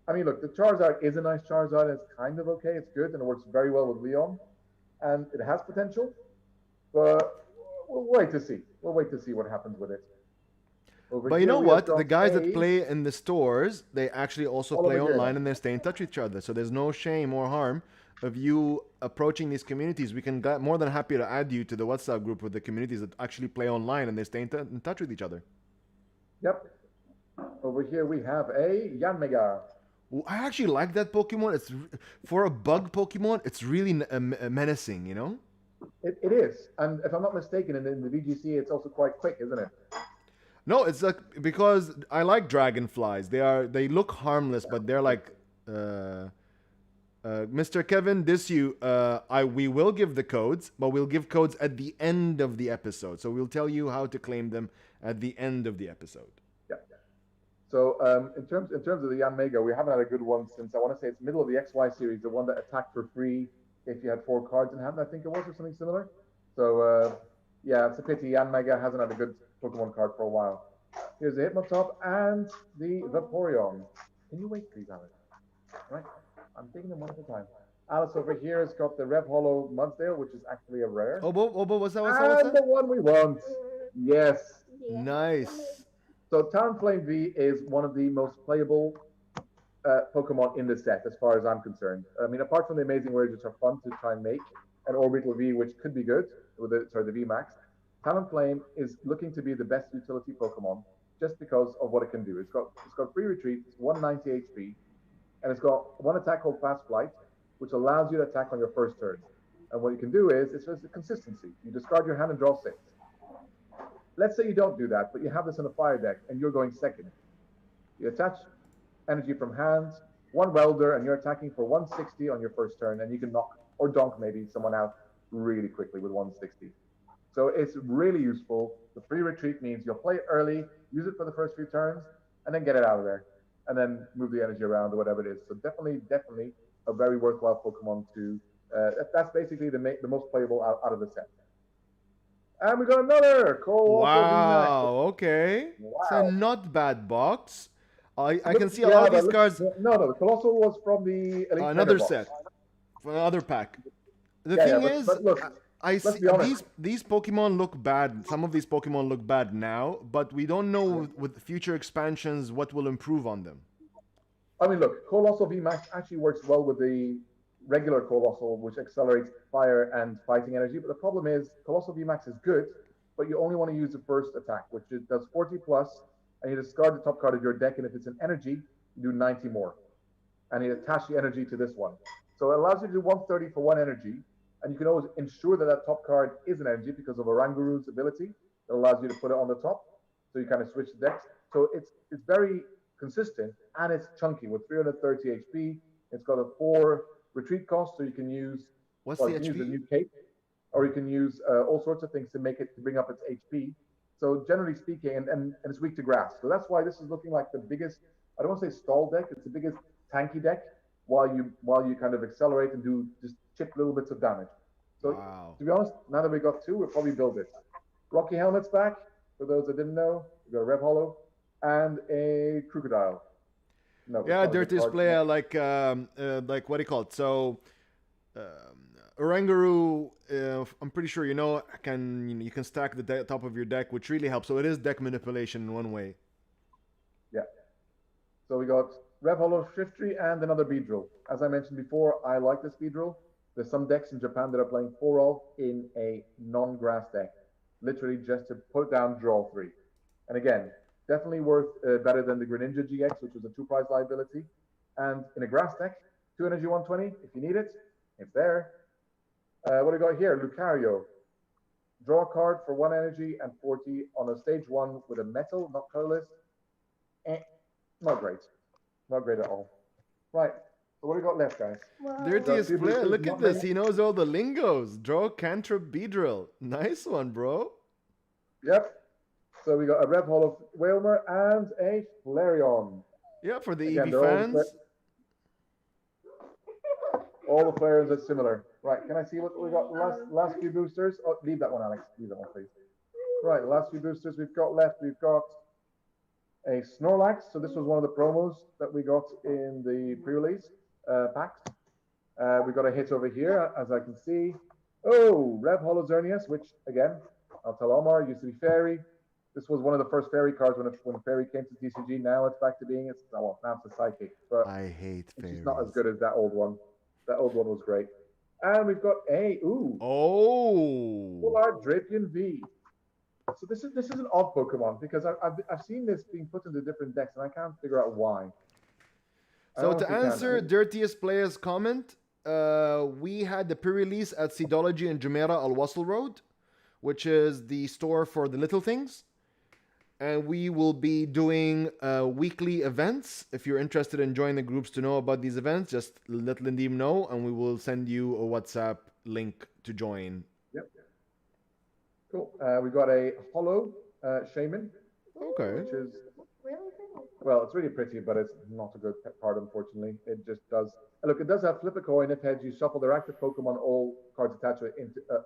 I mean, look, the Charizard is a nice Charizard. It's kind of okay. It's good, and it works very well with Leon. And it has potential, but we'll wait to see. We'll wait to see what happens with it. But you know what? The guys that play in the stores, they actually also play online and they stay in touch with each other. So there's no shame or harm of you approaching these communities. We can get more than happy to add you to the WhatsApp group with the communities that actually play online and they stay in touch with each other. Yep. Over here we have a Yanmega. I actually like that Pokemon. It's for a bug Pokemon. It's really menacing, you know. It is, and if I'm not mistaken, in the VGC, it's also quite quick, isn't it? No, it's like because I like dragonflies. They look harmless, but they're like, Mr. Kevin, we will give the codes, but we'll give codes at the end of the episode. So we'll tell you how to claim them at the end of the episode. Yeah. So in terms of the Yanmega, we haven't had a good one since I want to say it's middle of the XY series, the one that attacked for free if you had 4 cards in hand, I think it was, or something similar. So yeah, it's a pity Yanmega hasn't had a good Pokemon card for a while. Here's the Hypnotop and the Vaporeon. Can you wait, please, Alice? Right. I'm taking them one at a time. Alice over here has got the Rev Hollow Mudsdale, which is actually a rare. Obo, what's that? And the one we want. Yes. Nice. So Talonflame V is one of the most playable Pokemon in the set, as far as I'm concerned. I mean, apart from the amazing rares, which are fun to try and make, and Orbital V, which could be good with the VMAX, Talonflame is looking to be the best utility Pokemon just because of what it can do. It's got free retreat, it's 190 HP, and it's got one attack called Fast Flight, which allows you to attack on your first turn. And what you can do is it's just a consistency. You discard your hand and draw 6. Let's say you don't do that, but you have this in a fire deck and you're going second. You attach energy from hands, one welder, and you're attacking for 160 on your first turn, and you can knock or donk maybe someone out really quickly with 160. So it's really useful. The free retreat means you'll play it early, use it for the first few turns, and then get it out of there, and then move the energy around or whatever it is. So definitely a very worthwhile Pokemon to. That's basically the most playable out of the set. And we got another Colossal Wow. VMAX. Okay. Wow. It's a not bad box. I can see a lot of these cards. No, the Colossal was from the Elite Another Mega set, box. another pack. The thing is, but look, I let's see be honest. these Pokemon look bad. Some of these Pokemon look bad now, but we don't know with future expansions what will improve on them. I mean, look, Colossal VMAX actually works well with the regular Colossal, which accelerates fire and fighting energy. But the problem is, Colossal VMAX is good, but you only want to use the first attack, which does 40 plus, and you discard the top card of your deck, and if it's an energy, you do 90 more. And you attach the energy to this one. So it allows you to do 130 for one energy, and you can always ensure that that top card is an energy because of Oranguru's ability. It allows you to put it on the top, so you kind of switch the decks. So it's very consistent, and it's chunky with 330 HP. It's got a 4 retreat cost, so you can use What's you the can use the HP? new cape, or you can use all sorts of things to bring up its HP. So generally speaking, and it's weak to grass. So that's why this is looking like the biggest. I don't want to say stall deck. It's the biggest tanky deck. While you kind of accelerate and do just chip little bits of damage. So Wow. to be honest, now that we got 2, we'll probably build it. Rocky Helmet's back. For those that didn't know, we got a Rev Hollow and a Crocodile. No, Yeah, Dirtiest player like what do you call it? So Oranguru, I'm pretty sure you can stack the top of your deck, which really helps. So it is deck manipulation in one way. Yeah. So we got Rev Hollow, Shiftry, and another Beedrill. As I mentioned before, I like this Beedrill. There's some decks in Japan that are playing 4 of in a non-grass deck, literally just to put down, draw 3. And again, definitely worth better than the Greninja GX, which was a 2-prize liability. And in a grass deck, 2 energy 120, if you need it, it's there. What do we got here? Lucario. Draw a card for 1 energy and 40 on a stage 1 with a metal, not colorless. Not great. Not great at all. Right. So what do we got left, guys? Wow. Dirtiest player, look at not this. many. He knows all the lingos. Draw, cantrip, Beedrill. Nice one, bro. Yep. So we got a Rev Hollow Whalmer and a Flareon. Yeah, for the Again, EV they're fans. All the Flareons are similar. Right. Can I see what we got last few boosters? Oh, leave that one, Alex. Leave that one, please. Right. Last few boosters we've got left. We've got a Snorlax. So this was one of the promos that we got in the pre-release packs. We got a hit over here, as I can see. Oh, Rev Hollow Xerneas, which again, I'll tell Omar, used to be Fairy. This was one of the first Fairy cards when Fairy came to TCG. Now it's back to being now it's a Psychic, but I hate it's fairies. just not as good as that old one. That old one was great. And we've got Full Oh. Art Drapion V. So this is an odd Pokemon because I've seen this being put into different decks and I can't figure out why. So to answer Dirtiest Player's comment, we had the pre-release at Seedology in Jumeirah Al Wasl Road, which is the store for the little things. And we will be doing weekly events. If you're interested in joining the groups to know about these events, just let Lindeem know and we will send you a WhatsApp link to join. Yep. Cool. We got a Hollow Shaman, Okay. which is, Really pretty. well, it's really pretty, but it's not a good card, unfortunately. It just does. Look, it does have Flip a Coin. If heads, you shuffle their active Pokemon, all cards attached to it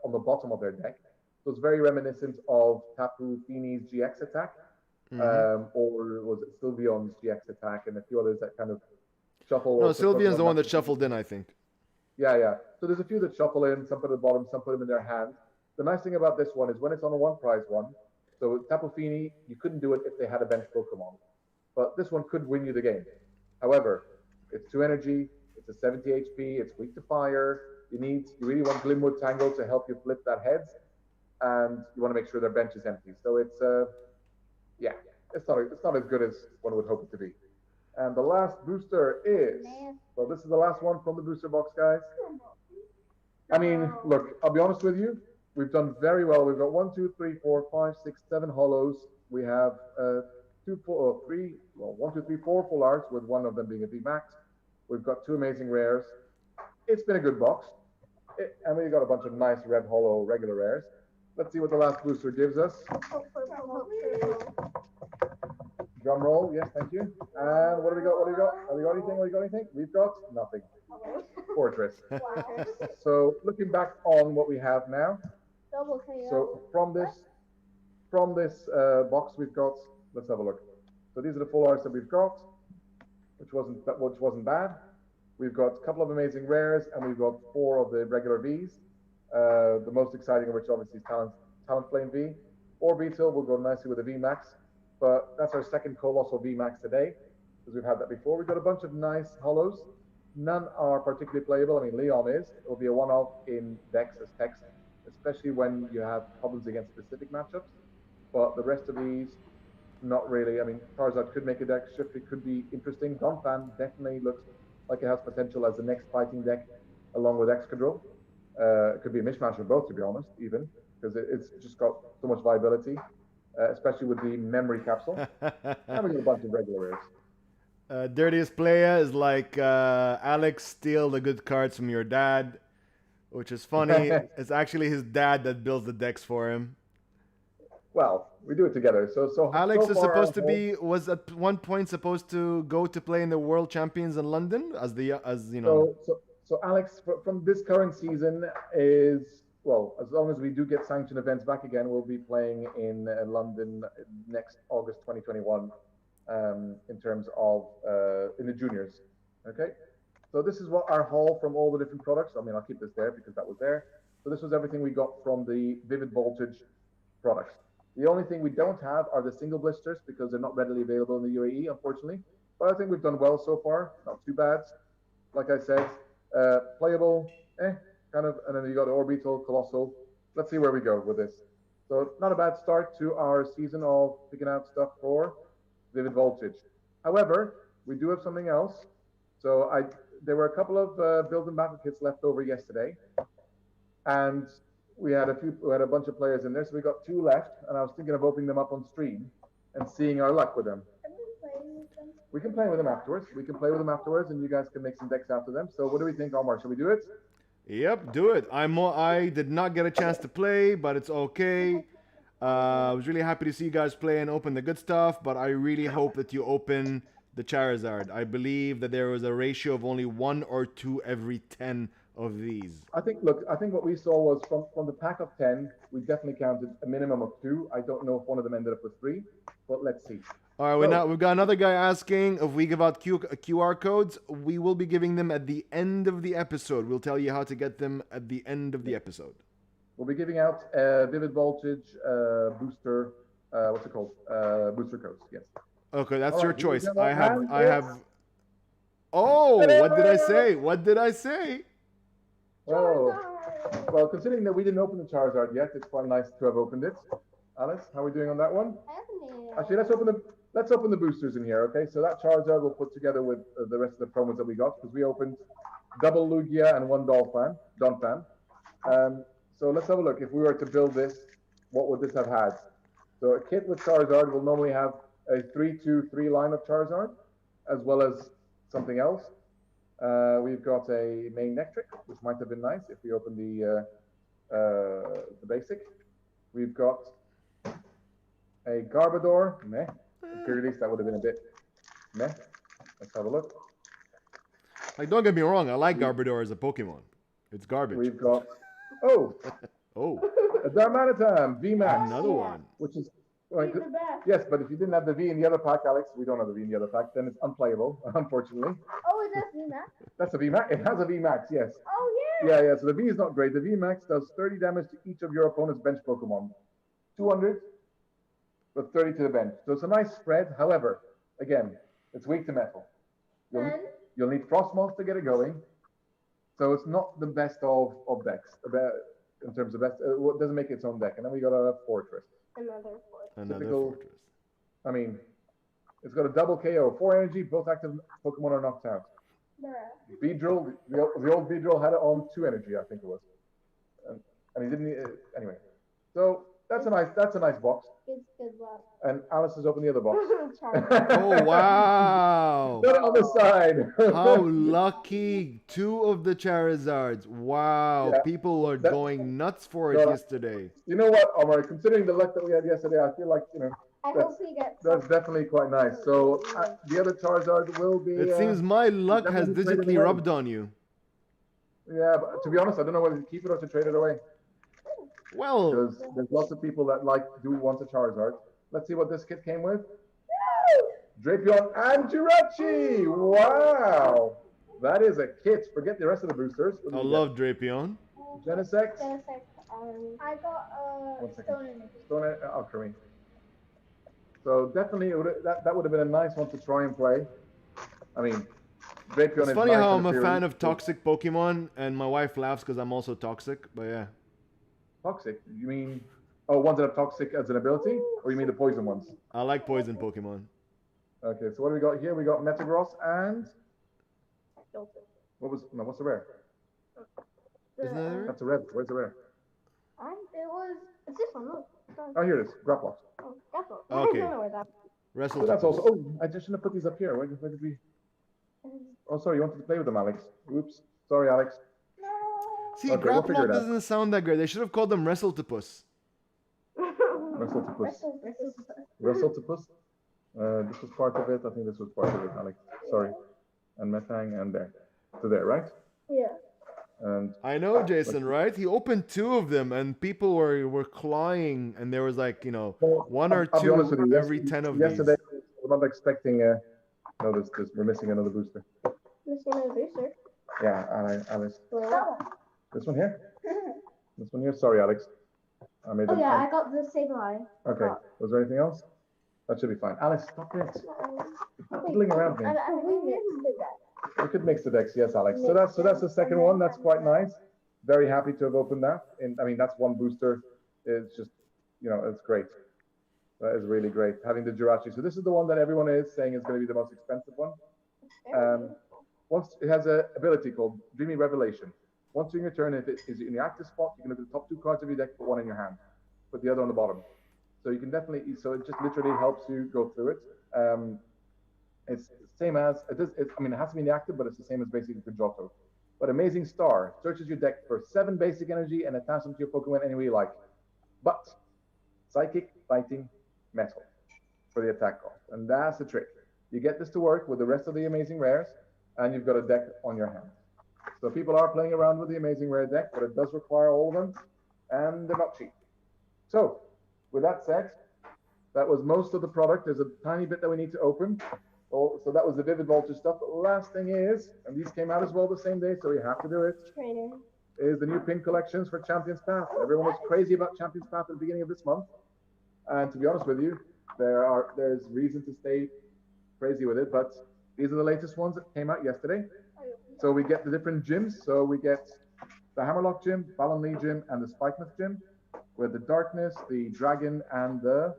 on the bottom of their deck. So it's very reminiscent of Tapu Fini's GX attack. or was it Sylveon's GX attack, and a few others that kind of shuffle. No, or put Sylveon's the one that numbers. shuffled in, I think. Yeah. So there's a few that shuffle in, some put at the bottom, some put them in their hand. The nice thing about this one is when it's on a one prize one, so Tapu Fini, you couldn't do it if they had a bench Pokemon. But this one could win you the game. However, it's 2 energy, it's a 70 HP, it's weak to fire. You really want Glimwood Tangle to help you flip that heads, and you want to make sure their bench is empty. So it's it's not as good as one would hope it to be. And the last booster is, well, this is the last one from the booster box, guys. I mean, look, I'll be honest with you. We've done very well. We've got 1, 2, 3, 4, 5, 6, 7 hollows. We have 1, 2, 3, 4 full arts, with one of them being a VMAX. We've got 2 amazing rares. It's been a good box. And we got a bunch of nice red hollow regular rares. Let's see what the last booster gives us. Drum roll, yes, thank you. And what do we got? Have we got anything? We've got nothing. Fortress. So looking back on what we have now. So from this box we've got, let's have a look. So these are the full arts that we've got, which wasn't bad. We've got a couple of amazing rares, and we've got 4 of the regular Vs. The most exciting of which obviously is Talonflame V. Orbeetle will go nicely with a VMAX, but that's our second Colossal VMAX today, because we've had that before. We've got a bunch of nice hollows. None are particularly playable. I mean, Leon is. It will be a one-off in decks as text, especially when you have problems against specific matchups. But the rest of these, not really. I mean, Charizard could make a deck shift. It could be interesting. Donphan definitely looks like it has potential as the next fighting deck, along with Excadrill. It could be a mishmash of both, to be honest, even, because it's just got so much viability, especially with the memory capsule. And we got a bunch of regular rares. Dirtiest Player is like, Alex, steal the good cards from your dad, which is funny. It's actually his dad that builds the decks for him. Well, we do it together. So Alex so is far, was at one point supposed to go to play in the World Champions in London as you know. So Alex, from this current season is, well, as long as we do get sanctioned events back again, we'll be playing in London next August 2021, in terms of in the juniors. Okay, so this is what our haul from all the different products. I mean, I'll keep this there because that was there. So this was everything we got from the Vivid Voltage products. The only thing we don't have are the single blisters because they're not readily available in the UAE, unfortunately. But I think we've done well so far. Not too bad. Like I said, playable, kind of. And then you got Orbeetle, Colossal. Let's see where we go with this. So not a bad start to our season of picking out stuff for Vivid Voltage. However, we do have something else. So there were a couple of build and battle kits left over yesterday. And we had a bunch of players in there, so we got 2 left, and I was thinking of opening them up on stream and seeing our luck with them. We can play with them afterwards. And you guys can make some decks after them. So what do we think, Omar? Shall we do it? Yep, do it. I did not get a chance to play, but it's okay. I was really happy to see you guys play and open the good stuff, but I really hope that you open the Charizard. I believe that there was a ratio of only 1 or 2 every 10 of these. I think what we saw was from the pack of 10, we definitely counted a minimum of 2. I don't know if one of them ended up with 3, but let's see. All right, we've got another guy asking if we give out QR codes. We will be giving them at the end of the episode. We'll tell you how to get them at the end of the episode. We'll be giving out Vivid Voltage booster, booster codes, yes. Okay, that's your choice. I have. Oh, what did I say? Well, considering that we didn't open the Charizard yet, it's quite nice to have opened it. Alice, how are we doing on that one? Actually, let's open the boosters in here, okay? So that Charizard we'll put together with the rest of the promos that we got, because we opened double Lugia and 1 Donphan. So let's have a look. If we were to build this, what would this have had? So a kit with Charizard will normally have a 3-2-3 line of Charizard, as well as something else. We've got a main Nectric, which might have been nice if we opened the basic. We've got a Garbodor, meh. Release, that would have been a bit meh. Let's have a look. Like, don't get me wrong, I like Garbodor as a Pokemon. It's garbage. We've got a Darmanitan VMAX. Another one. Which Well, He's the best. yes, but if you didn't have the V in the other pack, Alex, we don't have the V in the other pack, then it's unplayable, unfortunately. Oh, it does do that. That's a V Max. It has a V Max, yes. Oh yeah. Yeah, yeah. So the V is not great. The V Max does 30 damage to each of your opponent's bench Pokemon. 200, but 30 to the bench. So it's a nice spread. However, again, it's weak to metal. You'll need Frostmoth to get it going. So it's not the best of decks in terms of best. It doesn't make its own deck. And then we got a Fortress. Another Typical- fortress. I mean, it's got a double KO, 4 energy, both active Pokemon are knocked out. Beedrill, the old Beedrill had it on 2 energy, I think it was. And he didn't, anyway. So that's a nice box. It's good luck. And Alice has opened the other box. Oh, wow. Put it on the side. How lucky. 2 of the Charizards. Wow. Yeah. People were going nuts for it No. yesterday. You know what, Omar? Considering the luck that we had yesterday, I feel like, I hope he gets. that's definitely quite nice. So the other Charizard will be. It seems my luck has definitely traded digitally away. rubbed on you. Yeah, but to be honest, I don't know whether to keep it or to trade it away. Well, Because there's lots of people that do want a Charizard. Let's see what this kit came with. Drapion and Jirachi! Wow! That is a kit. Forget the rest of the boosters. What do I we love Drapion. get? Genesect, I got One second. Stone Energy. Stone Alchemy. So definitely that would have been a nice one to try and play. I mean, Drapion It's is funny nice how in I'm a theory. fan of toxic Pokemon, and my wife laughs because I'm also toxic. But yeah. Toxic? You mean, ones that are toxic as an ability? Or you mean the poison ones? I like poison Pokemon. Okay, so what do we got here? We got Metagross and... what's the rare? Isn't that right? That's a red. Where's the rare? It's this one, look. Oh, here it is. Graplox. Oh, that's all. Okay. I don't know where that. Wrestle. So that's also... Oh, I just shouldn't have put these up here. Where did we... Oh, sorry, you wanted to play with them, Alex. Oops. Sorry, Alex. See, Okay, we'll figure Grapplock it out. doesn't sound that great. They should have called them Wrestletopus. Wrestletopus. Wrestletopus. This was part of it. I think this was part of it, Alex. Sorry. And Metang and there. To there, right? Yeah. And I know, Jason, right? He opened 2 of them, and people were clawing, and there was like, well, 1 or I'll be honest with 2 you, every 10 of these. yesterday, I'm not expecting... no, we're missing another booster. Missing a booster. Yeah, Alex. Well, This one here? This one here? Sorry, Alex. I made oh yeah, I got the Sableye. Okay. Was there anything else? That should be fine. Alex, stop it. Fiddling around me. We mixed the deck. We could mix the decks, yes, Alex. So that's the second one. That's quite nice. Very happy to have opened that. And I mean, that's one booster. It's just, it's great. That is really great. Having the Jirachi. So this is the one that everyone is saying is going to be the most expensive one. Once it has an ability called Dreamy Revelation. Once during your turn, if it is in the active spot, you can look at the top 2 cards of your deck, put one in your hand, put the other on the bottom. So you can definitely, so it just literally helps you go through it. It's the same as, it has to be in the active, but it's the same as basically Pidgeotto. But Amazing Star searches your deck for 7 basic energy and attach them to your Pokemon any way you like. But Psychic, Fighting, Metal for the attack cost. And that's the trick. You get this to work with the rest of the Amazing Rares, and you've got a deck on your hand. So people are playing around with the Amazing Rare deck, but it does require all of them, and they're not cheap. So, with that said, that was most of the product. There's a tiny bit that we need to open. So that was the Vivid Voltage stuff. The last thing is, and these came out as well the same day, so we have to do it, is the new pin collections for Champions Path. Everyone was crazy about Champions Path at the beginning of this month. And to be honest with you, there's reason to stay crazy with it, but these are the latest ones that came out yesterday. So we get the different gyms. So we get the Hammerlock gym, Ballonlee gym, and the Spikemouth gym, with the Darkness, the Dragon, and the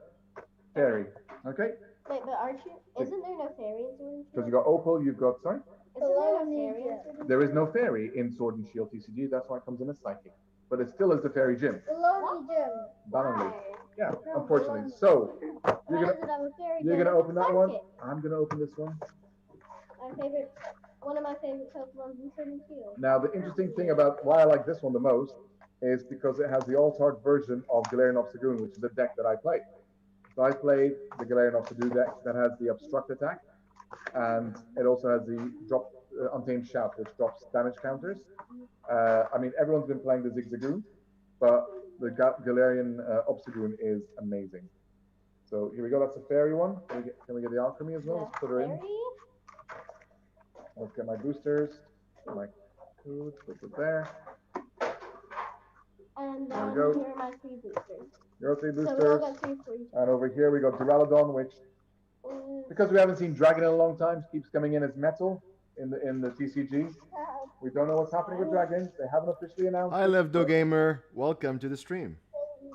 Fairy. Okay? Wait, but aren't you? Isn't there no fairy in Sword and Shield? Because you got Opal, you've got, sorry? Isn't there no fairy in Sword and There is no Fairy in Sword and Shield TCG. That's why it comes in as Psychic. But it still is the Fairy gym. Shield? The Lonely Gym. Ballonlee. Yeah, unfortunately. So, you're gonna open that one. I'm gonna open this one. One of my favorite Pokemon in Sword and Shield. Now, the interesting thing about why I like this one the most is because it has the alt-art version of Galarian Obstagoon, which is a deck that I played. So I played the Galarian Obstagoon deck that has the Obstruct attack, and it also has the drop Untamed Shout, which drops damage counters. Everyone's been playing the Zigzagoon, but the Galarian Obstagoon is amazing. So here we go. That's a fairy one. Can we get the alchemy as well? Let's put her in. Fairy. Let's get my boosters. My food. Put it there. And There then we go. here are my 3 boosters. Your 3 So we all boosters. got 3 for each. And over here we got Duraludon, which, because we haven't seen Dragon in a long time, keeps coming in as metal in the TCG. We don't know what's happening with dragons. They haven't officially announced. Hi, Levdo Gamer. Welcome to the stream.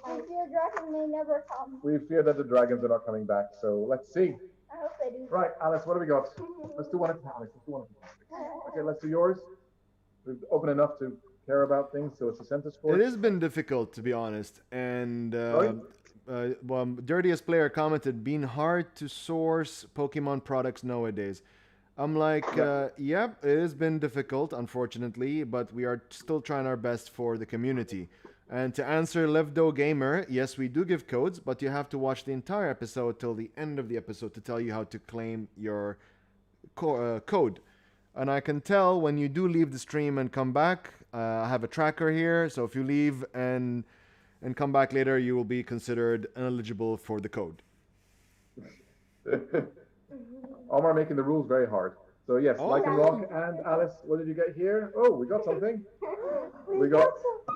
I fear dragon may never come. We fear that the dragons are not coming back. So let's see. I hope they do. Right, Alice, what do we got? Let's do one at a time. Let's do one at a time. Okay, let's do yours. We've open enough to care about things, so it's a center score. It has been difficult, to be honest. And well, Dirtiest Player commented, being hard to source Pokemon products nowadays. I'm like, yep, it has been difficult, unfortunately, but we are still trying our best for the community. And to answer Levdo Gamer, yes, we do give codes, but you have to watch the entire episode till the end of the episode to tell you how to claim your code. And I can tell when you do leave the stream and come back. I have a tracker here, so if you leave and come back later, you will be considered ineligible for the code. Omar making the rules very hard. So yes, Oh. Lycan Rock and Alice, what did you get here? Oh, we got something. We got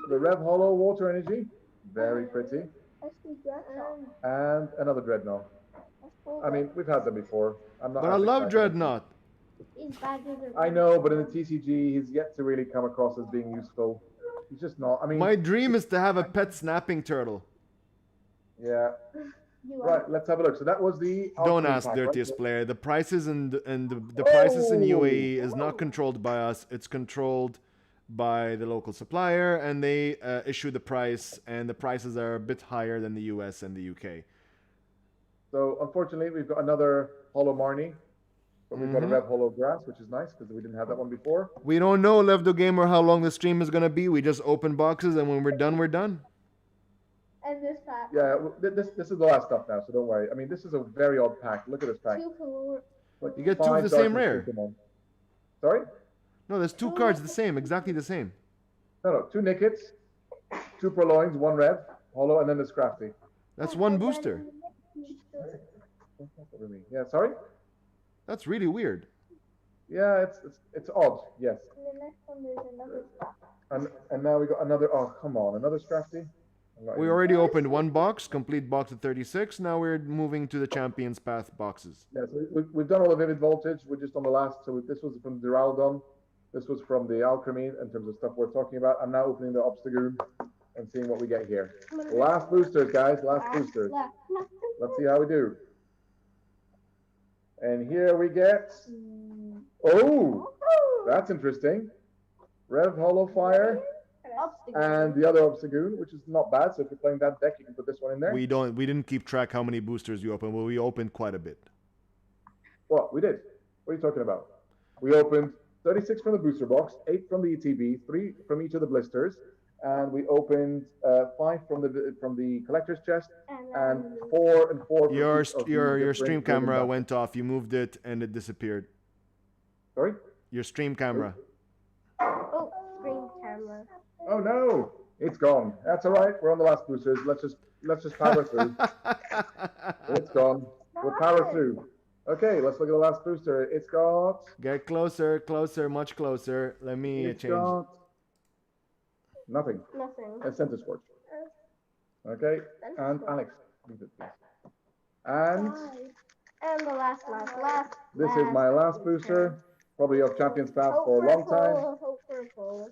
the Rev Hollow Water Energy. Very pretty. And another Dreadnought. I mean, we've had them before. I'm not. But I as love excited. Dreadnought. I know, but in the TCG, he's yet to really come across as being useful. He's just not. I mean, My dream is to have a pet snapping turtle. yeah. Right, let's have a look. So that was the. Don't alchemy ask pack, Dirtiest right? Player. The prices and the prices in Oh. UAE is not controlled by us. It's controlled by the local supplier, and they issue the price, and the prices are a bit higher than the US and the UK. So unfortunately, we've got another Hollow Marnie, but we've got a Rev Hollow Grass, which is nice because we didn't have that one before. We don't know, Levdo Gamer, how long the stream is gonna be. We just open boxes, and when we're done, we're done. And this pack. Yeah, this is the last stuff now, so don't worry. I mean, this is a very odd pack. Look at this pack. 2 for Like You get two of 5 the same Darkness rare. Pokemon. Sorry? No, there's 2 cards the same, exactly the same. No, 2 Nickets, 2 Purloins, 1 Rev, Hollow, and then the Scrafty. That's one booster. What do you mean? Yeah, sorry? That's really weird. Yeah, it's odd, yes. the next one there's another pack. And now we got another, oh, come on, another Scrafty? I'm not We even- already opened one box, complete box of 36. Now we're moving to the Champions Path boxes. Yeah, so we've done all the Vivid Voltage. We're just on the last. So this was from Duraludon. This was from the Alchemy in terms of stuff we're talking about. I'm now opening the Obstagoon and seeing what we get here. Last boosters, guys. Last boosters. Let's see how we do. And here we get. Oh, that's interesting. Rev Hollow Fire and the other Obstagoon, which is not bad. So if you're playing that deck, you can put this one in there. We didn't keep track how many boosters we opened. Well, we opened quite a bit. What? We did. What are you talking about? We opened 36 from the booster box, 8 from the ETB, 3 from each of the blisters, and we opened 5 from the collector's chest, and 4 and 4 from Your each of the your different stream building camera blocks. went off. You moved it and it disappeared. Sorry? Your stream camera. Oh, screen camera. Oh no, it's gone. That's all right. We're on the last boosters. Let's just power through. It's gone. We'll power through. Okay, let's look at the last booster. It's got. Get closer, closer, much closer. Let me It's change. got nothing. Nothing. A center scorch. Okay, and Alex. leave it, please. And And the last. this is my last booster, probably of Champions Path Hope for a long time. Hope for a pull.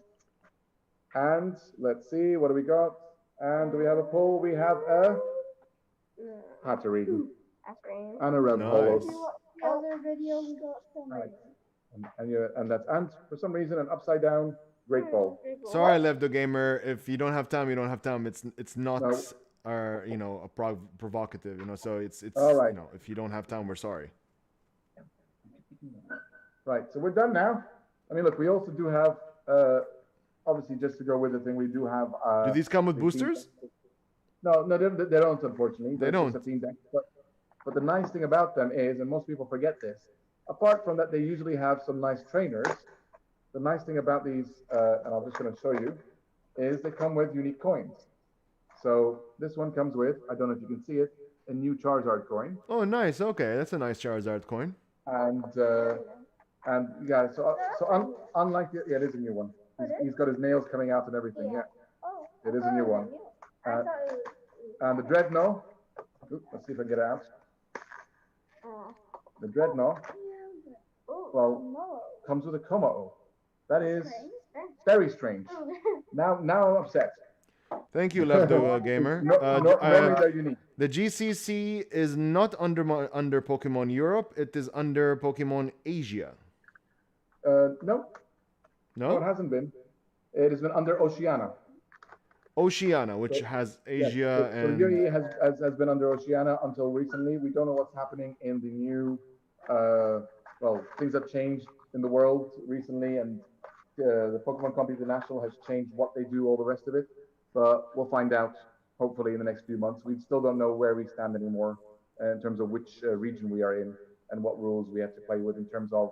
And let's see, what do we got? And do we have a pull? We have a Hatterene After and a Rev Nice. Hollow. other video we got from Right. And that's and for some reason an upside down Great Ball. Sorry, Levdo Gamer. If you don't have time, you don't have time. It's not No. a provocative. So it's All right. if you don't have time, we're sorry. Right, so we're done now. I mean, look, we also do have obviously just to go with the thing, we do have. Do these come with the boosters? No, they don't, unfortunately. They They're just don't. a team deck. But the nice thing about them is, and most people forget this, apart from that, they usually have some nice trainers. The nice thing about these, and I'm just going to show you, is they come with unique coins. So this one comes with, I don't know if you can see it, a new Charizard coin, Oh, nice. Okay, that's a nice Charizard coin. and yeah, unlike it is a new one. He's got his nails coming out and everything. Yeah, it is a new one. And the Dreadnought. Let's see if I can get it out. The Dreadnought, well, comes with a Kommo-o. That is very strange. Now I'm upset. Thank you, Lefto Gamer. Normally they're unique. The GCC is not under Pokemon Europe. It is under Pokemon Asia. No, No? it hasn't been. It has been under Oceania. Oceania, which has Asia So the UAE has been under Oceania until recently. We don't know what's happening in the new, things have changed in the world recently, and the Pokemon Company International has changed what they do, all the rest of it. But we'll find out hopefully in the next few months. We still don't know where we stand anymore in terms of which region we are in and what rules we have to play with in terms of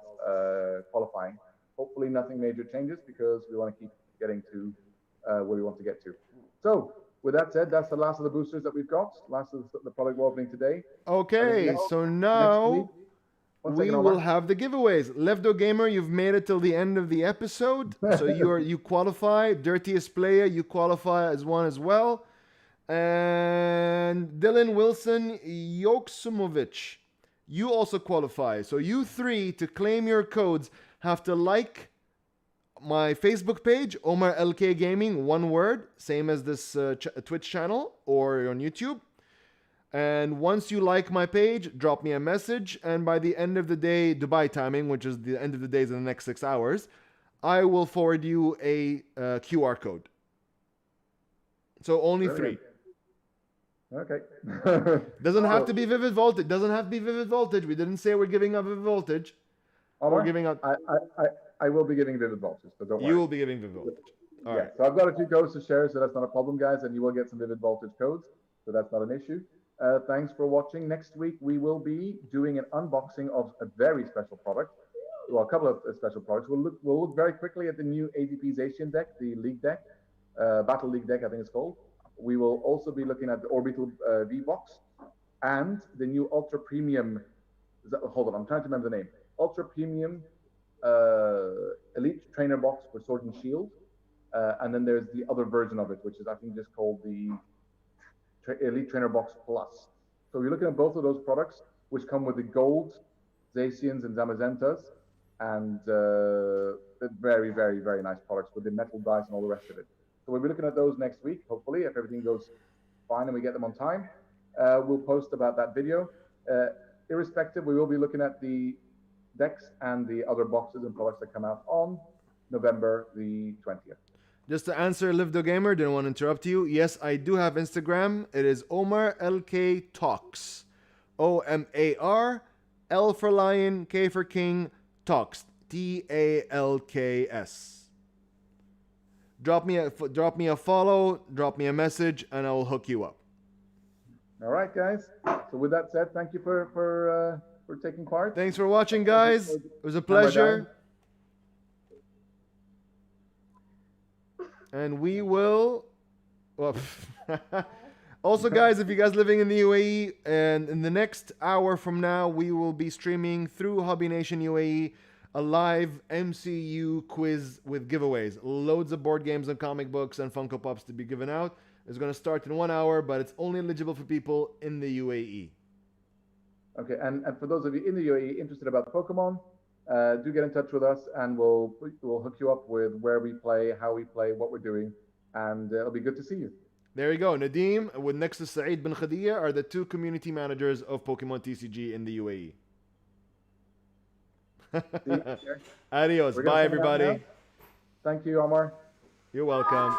qualifying. Hopefully nothing major changes because we want to keep getting to where we want to get to. So with that said, that's the last of the boosters that we've got. Last of the product we're opening today. Okay, so now we will have the giveaways. Lefto Gamer, you've made it till the end of the episode. So you qualify. Dirtiest Player, you qualify as one as well. And Dylan Wilson Yoksumovich, you also qualify. So you three, to claim your codes, have to like my Facebook page, Omar LK Gaming, one word, same as this Twitch channel or on YouTube. And once you like my page, drop me a message. And by the end of the day, Dubai timing, which is the end of the days in the next 6 hours, I will forward you a QR code. So only three. Okay. Doesn't have to be Vivid Voltage. Doesn't have to be Vivid Voltage. We didn't say we're giving up Vivid Voltage. We're giving up. I will be giving Vivid Voltage, so don't worry. You will be giving Vivid Voltage. All right. So I've got a few codes to share, so that's not a problem, guys, and you will get some Vivid Voltage codes, so that's not an issue. Thanks for watching. Next week, we will be doing an unboxing of a very special product. Well, a couple of special products. We'll look very quickly at the new AVP Zacian deck, the League deck, Battle League deck, I think it's called. We will also be looking at the Orbital V-Box and the new Ultra Premium. Hold on, I'm trying to remember the name. Ultra Premium Elite Trainer Box for Sword and Shield. And then there's the other version of it, which is, I think, just called the Elite Trainer Box Plus. So you're looking at both of those products, which come with the gold Zacians and Zamazentas, and very, very, very nice products with the metal dice and all the rest of it. So we'll be looking at those next week, hopefully, if everything goes fine and we get them on time. We'll post about that video. Irrespective, we will be looking at the decks and the other boxes and products that come out on November the 20th. Just to answer Lefto Gamer, didn't want to interrupt you. Yes, I do have Instagram. It is Omar LK Talks. OMAR, L for Lion, K for King, Talks. TALKS. Drop me a follow, drop me a message, and I will hook you up. All right, guys. So with that said, thank you for taking part. Thanks for watching, guys. It was a pleasure. And we will. Well, also, guys, if you guys living in the UAE, and in the next hour from now, we will be streaming through Hobby Nation UAE a live MCU quiz with giveaways. Loads of board games and comic books and Funko Pops to be given out. It's going to start in 1 hour, but it's only eligible for people in the UAE. Okay, and for those of you in the UAE interested about Pokemon, do get in touch with us, and we'll hook you up with where we play, how we play, what we're doing, and it'll be good to see you. There you go. Nadeem, with next to Saeed bin Khadija, are the two community managers of Pokemon TCG in the UAE. Adios. Bye, everybody. Thank you, Omar. You're welcome.